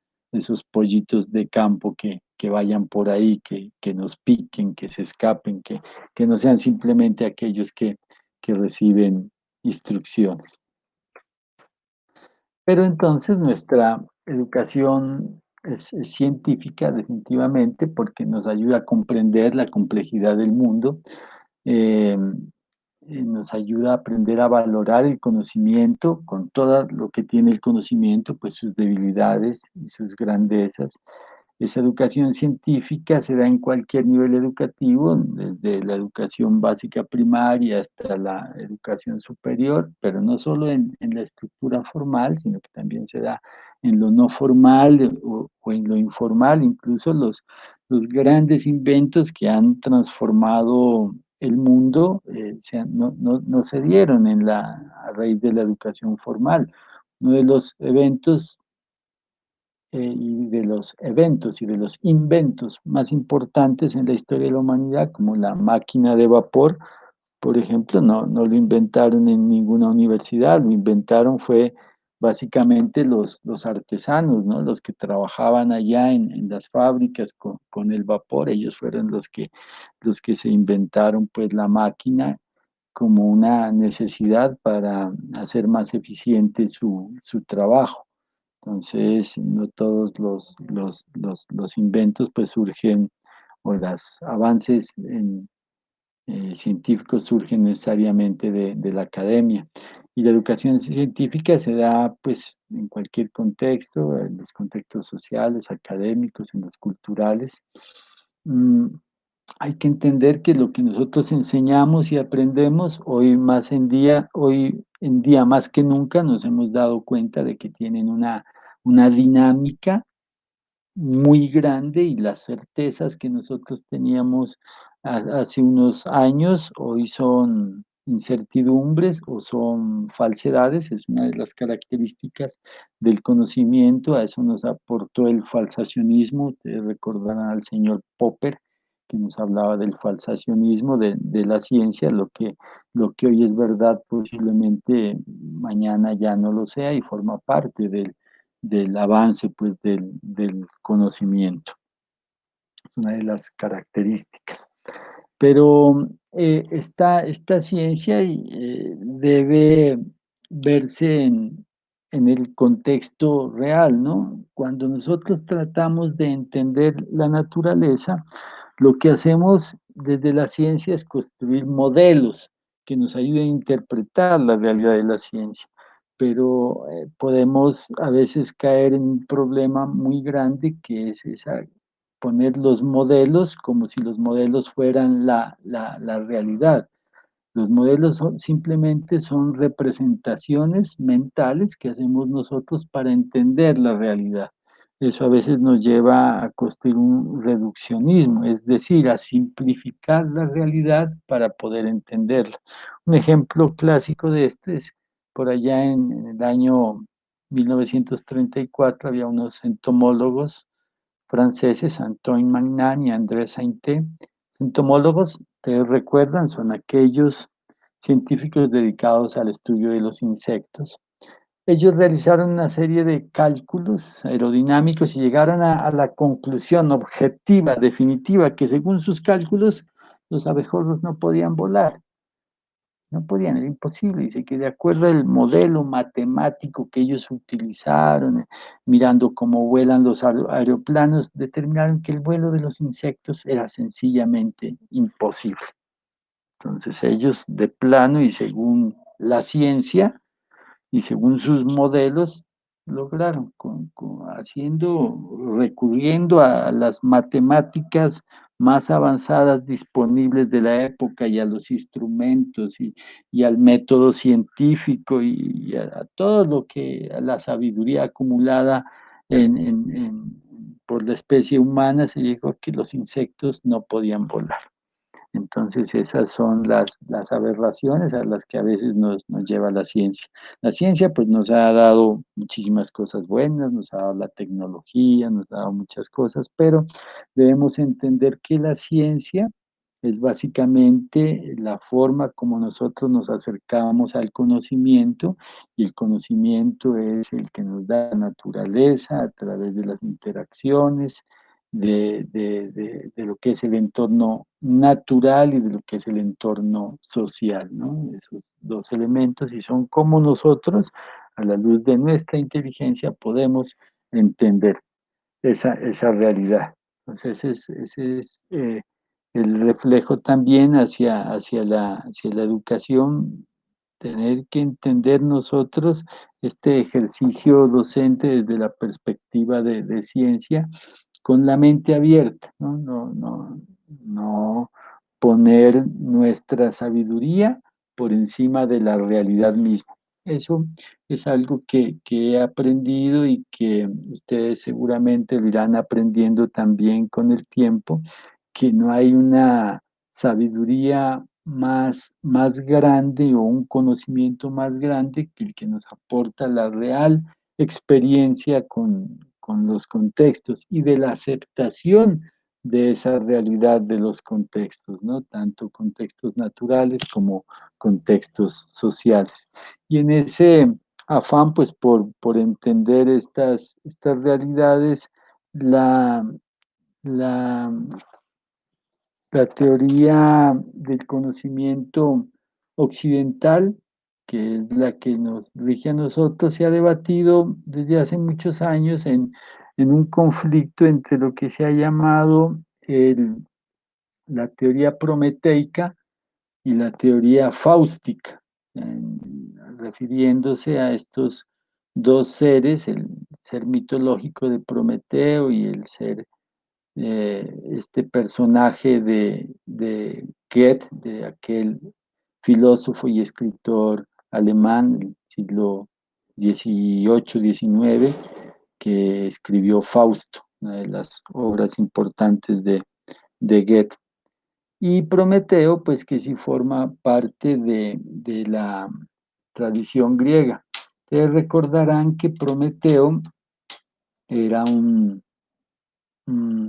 pollitos de campo que vayan por ahí, que nos piquen, que se escapen, que no sean simplemente aquellos que reciben instrucciones. Pero entonces nuestra educación es científica definitivamente porque nos ayuda a comprender la complejidad del mundo, eh, nos ayuda a aprender a valorar el conocimiento con todo lo que tiene el conocimiento, pues sus debilidades y sus grandezas. Esa educación científica se da en cualquier nivel educativo, desde la educación básica primaria hasta la educación superior, pero no solo en la estructura formal, sino que también se da en lo no formal o en lo informal, incluso los grandes inventos que han transformado el mundo no se dieron a raíz de la educación formal. Uno de los eventos y de los eventos y de los inventos más importantes en la historia de la humanidad, como la máquina de vapor, por ejemplo, no lo inventaron en ninguna universidad, lo inventaron fue básicamente los artesanos, ¿no? Los que trabajaban allá en las fábricas con el vapor, ellos fueron los que se inventaron pues la máquina como una necesidad para hacer más eficiente su trabajo. Entonces, no todos los inventos pues surgen o los avances científicos surgen necesariamente de la academia. Y la educación científica se da pues en cualquier contexto, en los contextos sociales, académicos, en los culturales. Mm, Hay que entender que lo que nosotros enseñamos y aprendemos hoy en día más que nunca nos hemos dado cuenta de que tienen una dinámica muy grande y las certezas que nosotros teníamos hace unos años hoy son incertidumbres o son falsedades, es una de las características del conocimiento, a eso nos aportó el falsacionismo, ustedes recordarán al señor Popper que nos hablaba del falsacionismo de la ciencia, lo que hoy es verdad posiblemente mañana ya no lo sea y forma parte del avance pues, del conocimiento. Es una de las características. Pero esta ciencia debe verse en el contexto real, ¿no? Cuando nosotros tratamos de entender la naturaleza, lo que hacemos desde la ciencia es construir modelos que nos ayuden a interpretar la realidad de la ciencia, pero podemos a veces caer en un problema muy grande que es poner los modelos como si los modelos fueran la realidad. Los modelos simplemente son representaciones mentales que hacemos nosotros para entender la realidad. Eso a veces nos lleva a construir un reduccionismo, es decir, a simplificar la realidad para poder entenderla. Un ejemplo clásico de esto es por allá en el año 1934 había unos entomólogos franceses, Antoine Magnan y André Sainté. Entomólogos, ustedes recuerdan, son aquellos científicos dedicados al estudio de los insectos. Ellos realizaron una serie de cálculos aerodinámicos y llegaron a la conclusión objetiva, definitiva, que según sus cálculos los abejorros no podían volar. No podían, era imposible. Dice que de acuerdo al modelo matemático que ellos utilizaron, mirando cómo vuelan los aeroplanos, determinaron que el vuelo de los insectos era sencillamente imposible. Entonces ellos de plano y según la ciencia, y según sus modelos lograron, recurriendo a las matemáticas más avanzadas disponibles de la época y a los instrumentos y al método científico y a todo lo que, a la sabiduría acumulada por la especie humana, se llegó a que los insectos no podían volar. Entonces esas son las aberraciones a las que a veces nos lleva la ciencia. La ciencia pues nos ha dado muchísimas cosas buenas, nos ha dado la tecnología, nos ha dado muchas cosas, pero debemos entender que la ciencia es básicamente la forma como nosotros nos acercamos al conocimiento y el conocimiento es el que nos da la naturaleza a través de las interacciones, de lo que es el entorno natural y de lo que es el entorno social, ¿no? Esos dos elementos y son como nosotros, a la luz de nuestra inteligencia, podemos entender esa realidad. Entonces, ese es el reflejo también hacia la educación, tener que entender nosotros este ejercicio docente desde la perspectiva de ciencia con la mente abierta, ¿no? No poner nuestra sabiduría por encima de la realidad misma. Eso es algo que he aprendido y que ustedes seguramente lo irán aprendiendo también con el tiempo, que no hay una sabiduría más grande o un conocimiento más grande que el que nos aporta la real experiencia con los contextos y de la aceptación de esa realidad de los contextos, ¿no? Tanto contextos naturales como contextos sociales. Y en ese afán, pues, por entender estas realidades, la, la, la teoría del conocimiento occidental, que es la que nos rige a nosotros, se ha debatido desde hace muchos años en un conflicto entre lo que se ha llamado la teoría prometeica y la teoría fáustica, refiriéndose a estos dos seres, el ser mitológico de Prometeo y el ser este personaje de Goethe, de aquel filósofo y escritor alemán del siglo XVIII-XIX, que escribió Fausto, una de las obras importantes de Goethe. Y Prometeo, pues que sí forma parte de la tradición griega. Ustedes recordarán que Prometeo era un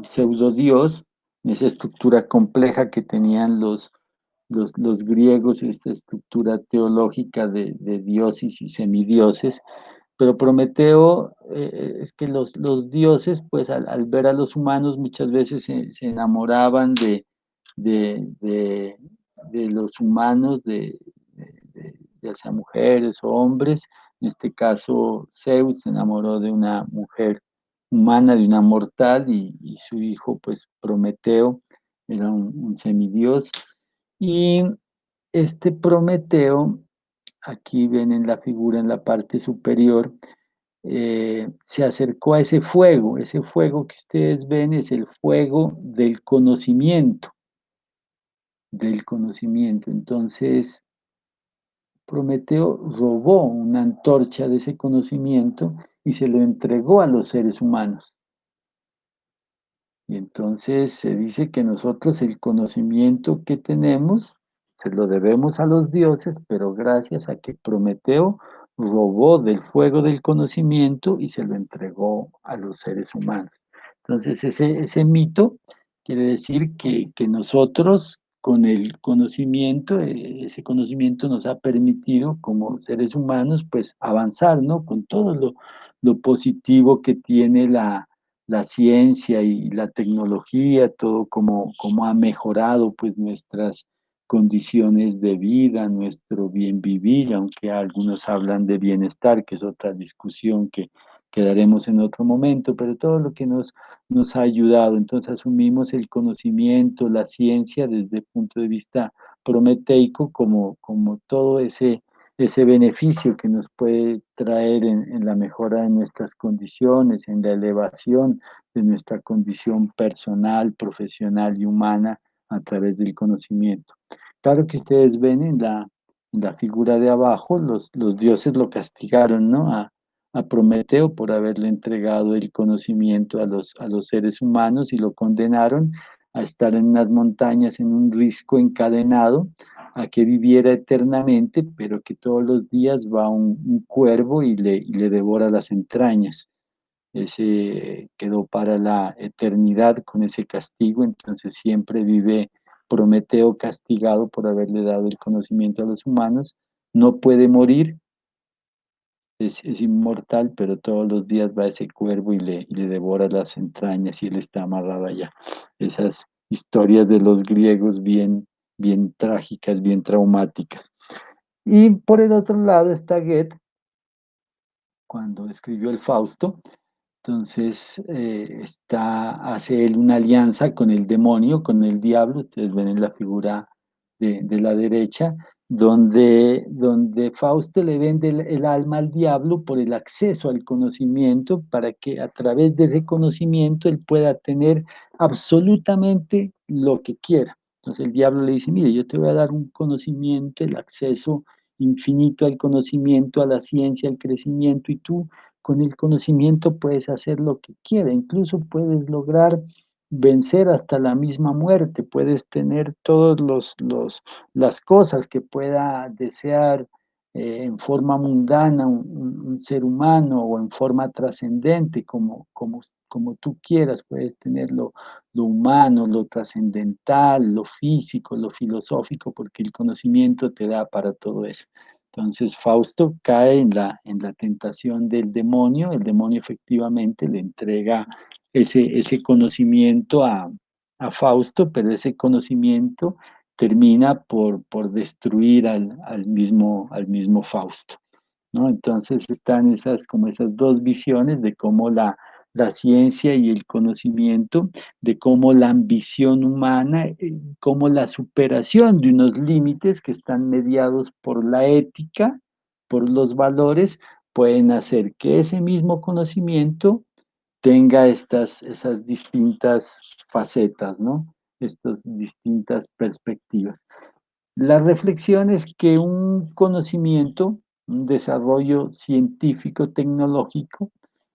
pseudodios, esa estructura compleja que tenían los griegos, esta estructura teológica de dioses y semidioses, pero Prometeo es que los dioses, pues al ver a los humanos muchas veces se enamoraban de, de, de los humanos, ya sea mujeres o hombres. En este caso, Zeus se enamoró de una mujer humana, de una mortal, y su hijo, pues Prometeo, era un semidios. Y este Prometeo, aquí ven en la figura en la parte superior, se acercó a ese fuego que ustedes ven es el fuego del conocimiento. del conocimiento. Entonces, Prometeo robó una antorcha de ese conocimiento y se lo entregó a los seres humanos. Y entonces se dice que nosotros el conocimiento que tenemos se lo debemos a los dioses, pero gracias a que Prometeo robó del fuego del conocimiento y se lo entregó a los seres humanos. Entonces ese mito quiere decir que nosotros con el conocimiento, ese conocimiento nos ha permitido como seres humanos pues avanzar, ¿no? Con todo lo positivo que tiene la ciencia y la tecnología, todo como ha mejorado pues nuestras condiciones de vida, nuestro bien vivir, aunque algunos hablan de bienestar, que es otra discusión que daremos en otro momento, pero todo lo que nos ha ayudado. Entonces asumimos el conocimiento, la ciencia desde el punto de vista prometeico como todo ese beneficio que nos puede traer en la mejora de nuestras condiciones, en la elevación de nuestra condición personal, profesional y humana a través del conocimiento. Claro que ustedes ven en la figura de abajo, los dioses lo castigaron, ¿no? A Prometeo por haberle entregado el conocimiento a los seres humanos y lo condenaron a estar en unas montañas en un risco encadenado a que viviera eternamente, pero que todos los días va un cuervo y le devora las entrañas. Ese quedó para la eternidad con ese castigo, entonces siempre vive Prometeo castigado por haberle dado el conocimiento a los humanos. No puede morir, es inmortal, pero todos los días va ese cuervo y le devora las entrañas y él está amarrado allá. Esas historias de los griegos bien trágicas, bien traumáticas. Y por el otro lado está Goethe, cuando escribió el Fausto, entonces hace él una alianza con el demonio, con el diablo, ustedes ven en la figura de la derecha, donde Fausto le vende el alma al diablo por el acceso al conocimiento, para que a través de ese conocimiento él pueda tener absolutamente lo que quiera. Entonces el diablo le dice, mire, yo te voy a dar un conocimiento, el acceso infinito al conocimiento, a la ciencia, al crecimiento, y tú con el conocimiento puedes hacer lo que quieras, incluso puedes lograr vencer hasta la misma muerte, puedes tener todas las cosas que pueda desear en forma mundana un ser humano o en forma trascendente, como tú quieras, puedes tener lo humano, lo trascendental, lo físico, lo filosófico, porque el conocimiento te da para todo eso. Entonces Fausto cae en la tentación del demonio, el demonio efectivamente le entrega ese conocimiento a Fausto, pero ese conocimiento termina por destruir al mismo Fausto, ¿no? Entonces están como esas dos visiones de cómo la ciencia y el conocimiento, de cómo la ambición humana, cómo la superación de unos límites que están mediados por la ética, por los valores, pueden hacer que ese mismo conocimiento tenga esas distintas facetas, ¿no? Estas distintas perspectivas. La reflexión es que un conocimiento, un desarrollo científico, tecnológico,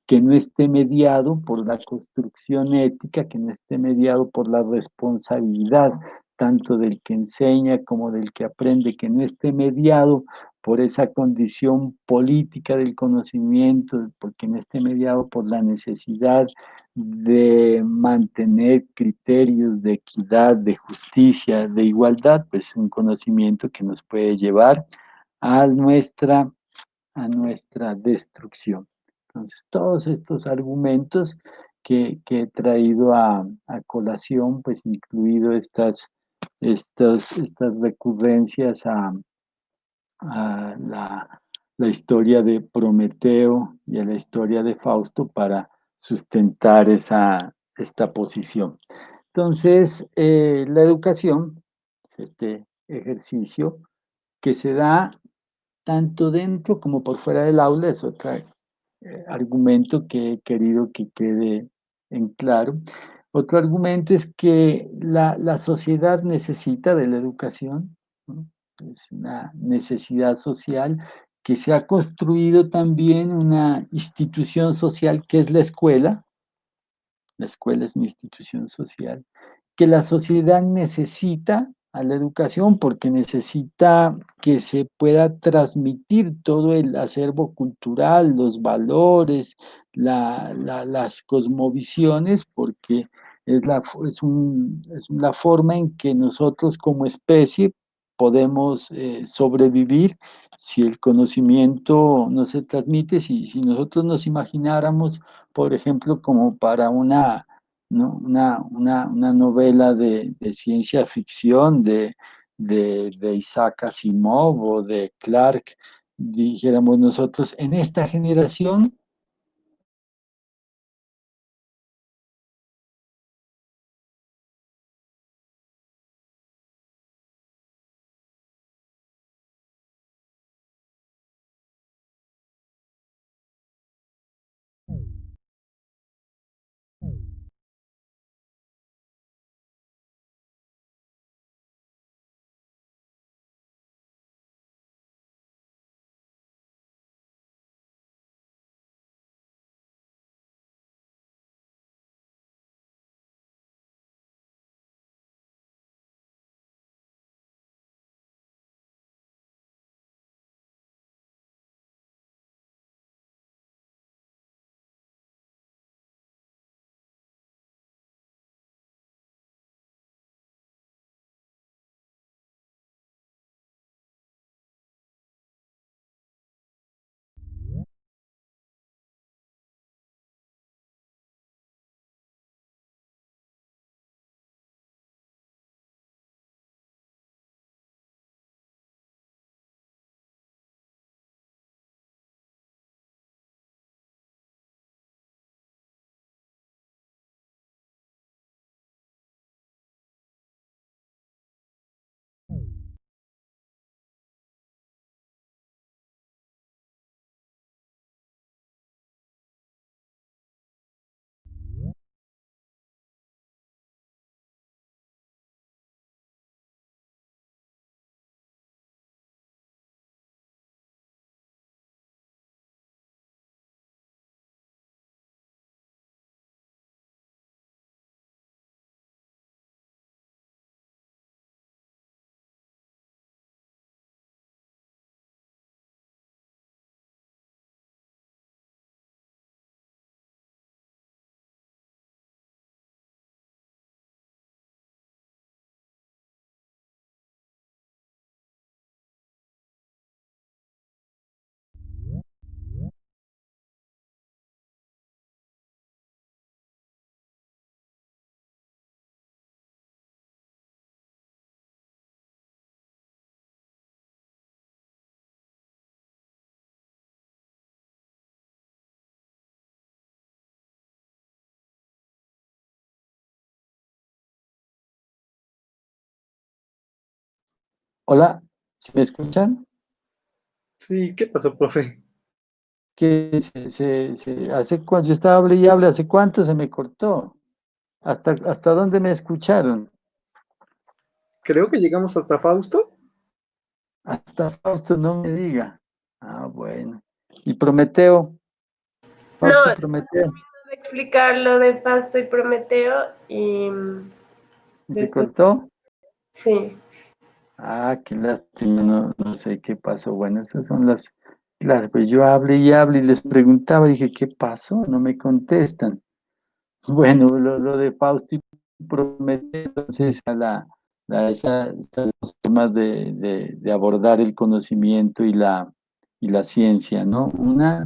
que no esté mediado por la construcción ética, que no esté mediado por la responsabilidad tanto del que enseña como del que aprende, que no esté mediado por esa condición política del conocimiento, porque no esté mediado por la necesidad de mantener criterios de equidad, de justicia, de igualdad, pues un conocimiento que nos puede llevar a a nuestra destrucción. Entonces, todos estos argumentos que he traído a colación, pues incluido estas recurrencias a la historia de Prometeo y a la historia de Fausto para sustentar esta posición. Entonces, la educación, este ejercicio que se da tanto dentro como por fuera del aula, es otro argumento que he querido que quede en claro, Otro argumento es que la sociedad necesita de la educación, ¿no? Es una necesidad social que se ha construido también una institución social que es la escuela es una institución social, que la sociedad necesita a la educación porque necesita que se pueda transmitir todo el acervo cultural, los valores, las cosmovisiones, porque es la forma en que nosotros como especie podemos sobrevivir si el conocimiento no se transmite, si nosotros nos imagináramos, por ejemplo, como para una, ¿no? Una novela de ciencia ficción de Isaac Asimov o de Clark, dijéramos nosotros, en esta generación. Hola, ¿sí me escuchan? Sí, ¿qué pasó, profe? Que yo estaba hable y hable, ¿hace cuánto se me cortó? ¿Hasta dónde me escucharon? Creo que llegamos hasta Fausto. Hasta Fausto, no me diga. Ah, bueno. ¿Y Prometeo? No, Fausto y Prometeo. voy a explicar lo de Pasto y Prometeo y ¿Se después, cortó? sí. Ah, qué lástima, no sé qué pasó. Bueno, esas son las... Claro, pues yo hablé y hablé y les preguntaba, dije, ¿qué pasó? No me contestan. Bueno, lo de Fausto y Prometeo, entonces, esas dos formas de abordar el conocimiento y la ciencia, ¿no? Una,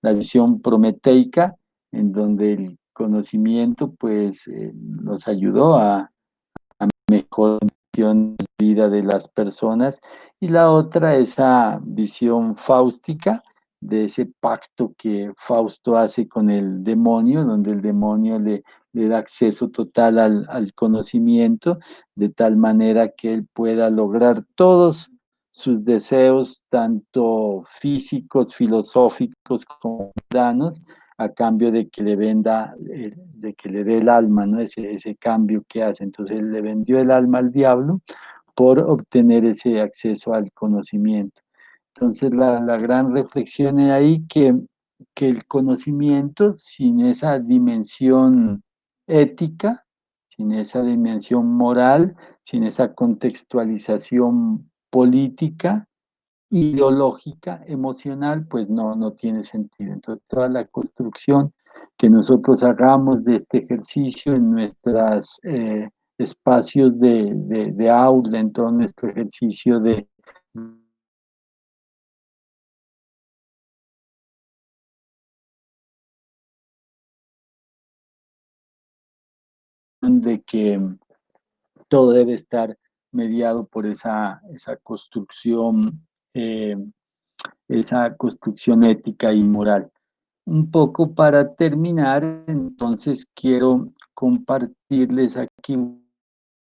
la visión prometeica, en donde el conocimiento, pues, nos ayudó a mejor visión de vida de las personas, y la otra, esa visión fáustica de ese pacto que Fausto hace con el demonio, donde el demonio le da acceso total al conocimiento, de tal manera que él pueda lograr todos sus deseos, tanto físicos, filosóficos como mundanos, a cambio de que le venda de que le dé el alma, ¿no? Ese cambio que hace. Entonces él le vendió el alma al diablo por obtener ese acceso al conocimiento. Entonces la gran reflexión es ahí que el conocimiento sin esa dimensión ética, sin esa dimensión moral, sin esa contextualización política, ideológica, emocional, pues no tiene sentido. Entonces, toda la construcción que nosotros hagamos de este ejercicio en nuestros espacios de aula, en todo nuestro ejercicio de que todo debe estar mediado por eh, esa construcción ética y moral. Un poco para terminar, entonces quiero compartirles aquí,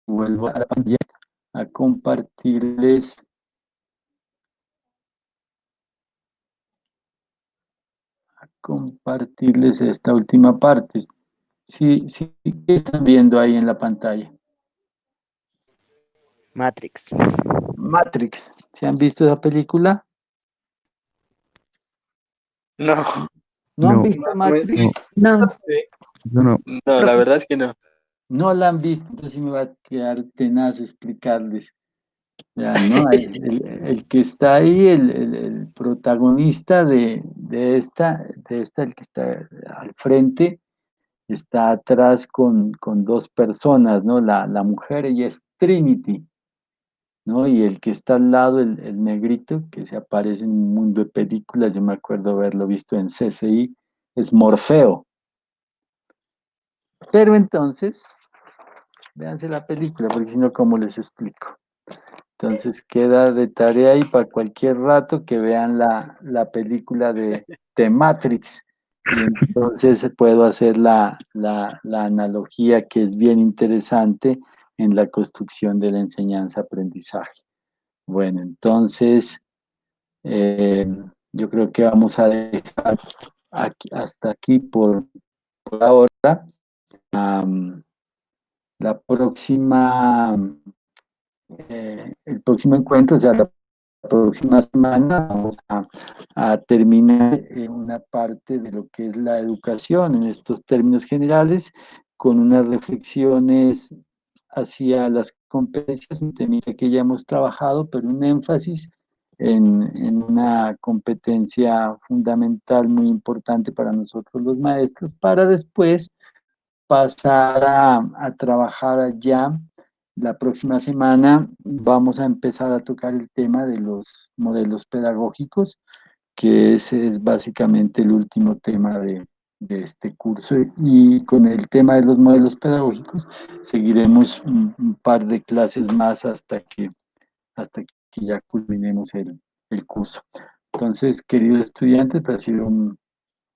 vuelvo a la pantalla, a compartirles esta última parte. Sí, sí, ¿qué están viendo ahí en la pantalla? Matrix. Matrix. ¿Se han visto esa película? No, ¿No han No, visto Más o menos. Matrix? no, Sí. yo no. no, la verdad es que no. No la han visto, entonces sí me va a quedar tenaz explicarles. Vean, ¿no? El que está ahí, el protagonista de esta, el que está al frente, está atrás con dos personas, ¿no? La mujer, ella es Trinity, ¿no? Y el que está al lado, el negrito, que se aparece en un mundo de películas, yo me acuerdo haberlo visto en CCI, es Morfeo. Pero entonces, véanse la película, porque si no, ¿cómo les explico? Entonces queda de tarea ahí para cualquier rato que vean la película de Matrix. Y entonces puedo hacer la analogía que es bien interesante en la construcción de la enseñanza-aprendizaje. Bueno, entonces eh, yo creo que vamos a dejar hasta aquí por ahora. Am, la próxima el próximo encuentro, o sea, la próxima semana, vamos a terminar una parte de lo que es la educación en estos términos generales, con unas reflexiones hacia las competencias, un tema que ya hemos trabajado, pero un énfasis en una competencia fundamental muy importante para nosotros los maestros, para después pasar a trabajar allá. La próxima semana vamos a empezar a tocar el tema de los modelos pedagógicos, que ese es básicamente el último tema de este curso. Y con el tema de los modelos pedagógicos seguiremos un par de clases más hasta que ya culminemos el curso. Entonces, queridos estudiantes, ha sido un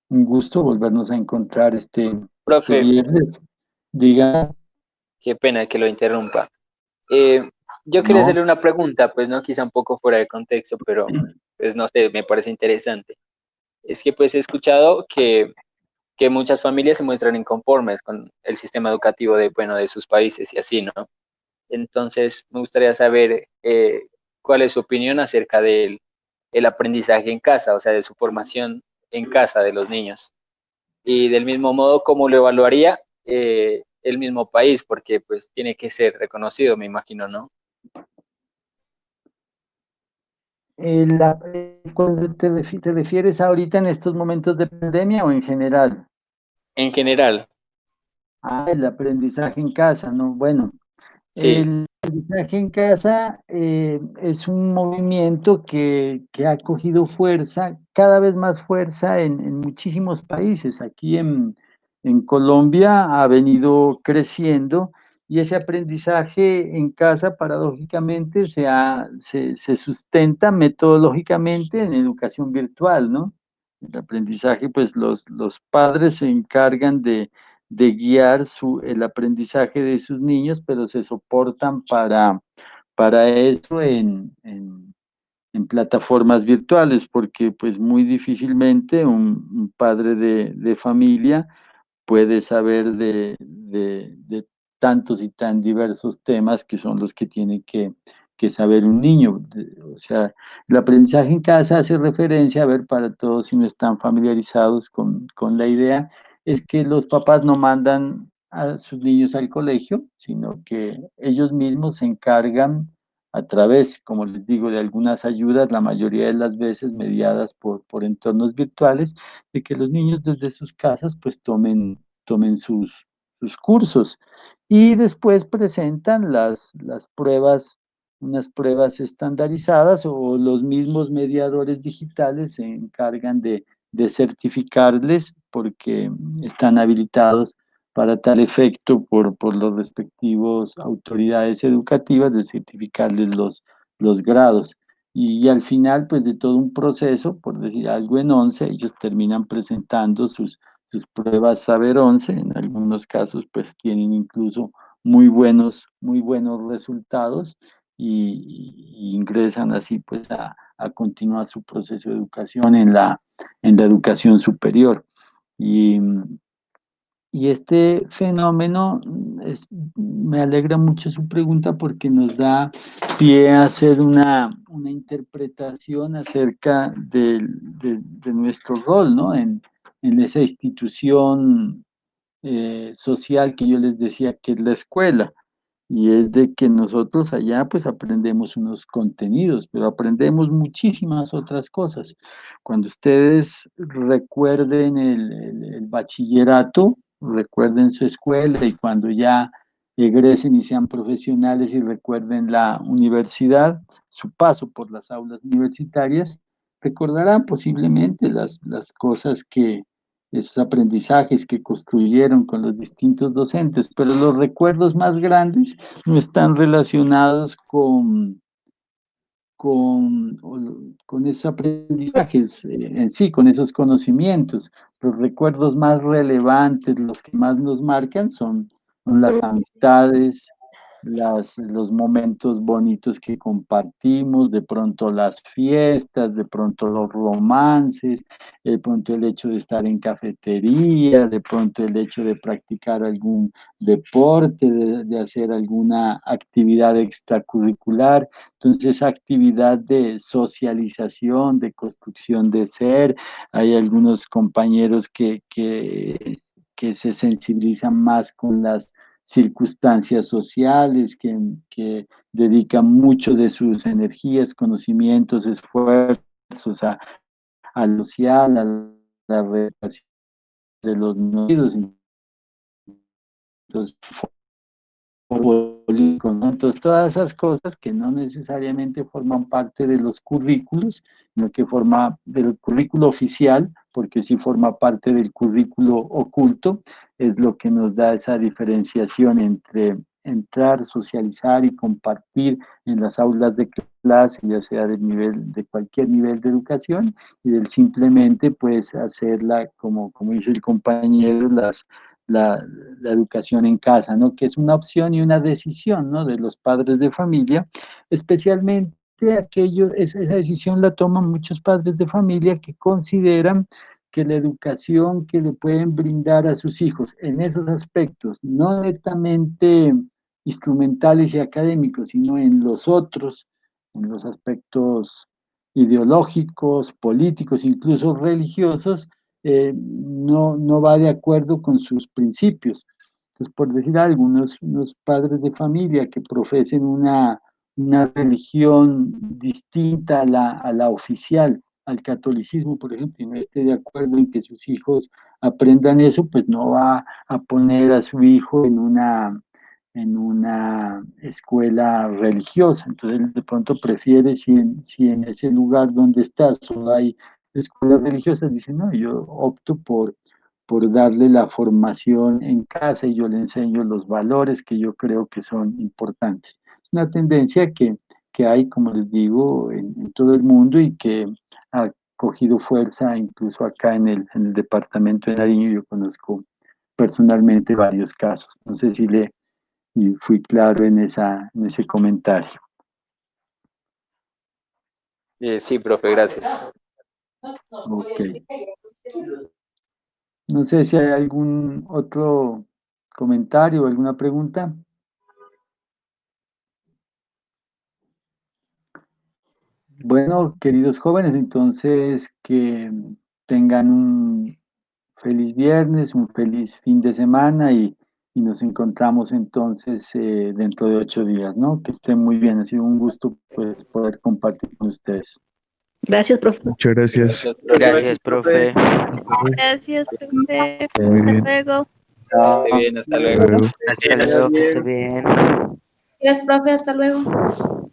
gusto volvernos a encontrar este Profe, viernes. Diga, qué pena que lo interrumpa. Yo quería no, hacerle una pregunta, pues no, quizá un poco fuera de contexto, pero pues no sé, me parece interesante. Es que pues he escuchado que muchas familias se muestran inconformes con el sistema educativo de, bueno, de sus países y así, ¿no? Entonces, me gustaría saber cuál es su opinión acerca del el aprendizaje en casa, o sea, de su formación en casa de los niños. Y del mismo modo, ¿cómo lo evaluaría el mismo país? Porque pues tiene que ser reconocido, me imagino, ¿no? cuando te refieres ahorita en estos momentos de pandemia o en general, En general, el aprendizaje en casa, ¿no? Bueno, sí. el aprendizaje en casa es un movimiento que ha cogido fuerza, cada vez más fuerza en muchísimos países. Aquí en Colombia ha venido creciendo y ese aprendizaje en casa, paradójicamente, se sustenta metodológicamente en educación virtual, ¿no? El aprendizaje, pues los padres se encargan de guiar el aprendizaje de sus niños, pero se soportan para eso en plataformas virtuales, porque pues muy difícilmente un padre de familia puede saber de tantos y tan diversos temas que son los que tiene que saber un niño. O sea, el aprendizaje en casa hace referencia, a ver, para todos si no están familiarizados con la idea, es que los papás no mandan a sus niños al colegio, sino que ellos mismos se encargan a través, como les digo, de algunas ayudas, la mayoría de las veces mediadas por entornos virtuales, de que los niños desde sus casas pues tomen sus cursos y después presentan las pruebas, unas pruebas estandarizadas o los mismos mediadores digitales se encargan de certificarles porque están habilitados para tal efecto por los respectivos autoridades educativas de certificarles los grados. Y al final, pues de todo un proceso, por decir algo en 11, ellos terminan presentando sus pruebas Saber 11, en algunos casos pues tienen incluso muy buenos resultados y ingresan así pues a continuar su proceso de educación en la educación superior. Y, y este fenómeno, me alegra mucho su pregunta porque nos da pie a hacer una interpretación acerca de nuestro rol, ¿no? En esa institución social que yo les decía que es la escuela. Y es de que nosotros allá pues aprendemos unos contenidos, pero aprendemos muchísimas otras cosas. Cuando ustedes recuerden el bachillerato, recuerden su escuela y cuando ya egresen y sean profesionales y recuerden la universidad, su paso por las aulas universitarias, recordarán posiblemente las cosas esos aprendizajes que construyeron con los distintos docentes, pero los recuerdos más grandes no están relacionados con esos aprendizajes en sí, con esos conocimientos. Los recuerdos más relevantes, los que más nos marcan, son las amistades, los momentos bonitos que compartimos, de pronto las fiestas, de pronto los romances, de pronto el hecho de estar en cafetería, de pronto el hecho de practicar algún deporte, de hacer alguna actividad extracurricular. Entonces, esa actividad de socialización, de construcción de ser, hay algunos compañeros que se sensibilizan más con las circunstancias sociales, que dedican mucho de sus energías, conocimientos, esfuerzos a lo social, a la relación de los nacidos. Entonces, político, ¿no? Entonces, todas esas cosas que no necesariamente forman parte de los currículos, sino que forma del currículo oficial, porque sí forma parte del currículo oculto, es lo que nos da esa diferenciación entre entrar, socializar y compartir en las aulas de clase, ya sea de cualquier nivel de educación, y del simplemente pues hacerla, como dice el compañero, la, la educación en casa, ¿no? Que es una opción y una decisión, ¿no? De los padres de familia, especialmente esa decisión la toman muchos padres de familia que consideran que la educación que le pueden brindar a sus hijos en esos aspectos, no netamente instrumentales y académicos, sino en los otros, en los aspectos ideológicos, políticos, incluso religiosos, no va de acuerdo con sus principios. Entonces, por decir algo, unos padres de familia que profesen una religión distinta a la oficial, al catolicismo, por ejemplo, y no esté de acuerdo en que sus hijos aprendan eso, pues no va a poner a su hijo en una escuela religiosa. Entonces, él de pronto prefiere, si en ese lugar donde está solo hay escuelas religiosas, dice, no, yo opto por darle la formación en casa y yo le enseño los valores que yo creo que son importantes. Es una tendencia que hay, como les digo, en todo el mundo y que ha cogido fuerza incluso acá en el departamento de Nariño. Yo conozco personalmente varios casos. No sé si y fui claro en ese comentario. Sí, profe, gracias. Ok. No sé si hay algún otro comentario o alguna pregunta. Bueno, queridos jóvenes, entonces que tengan un feliz viernes, un feliz fin de semana y nos encontramos entonces dentro de 8 días, ¿no? Que estén muy bien, ha sido un gusto pues poder compartir con ustedes. Gracias, profe. Muchas gracias. Gracias, profe. Gracias, profe. Gracias, profe. Muy Hasta bien. luego. Que esté bien, hasta luego. Luego. Hasta Gracias, luego, que bien. esté bien. Gracias, profe. Hasta luego.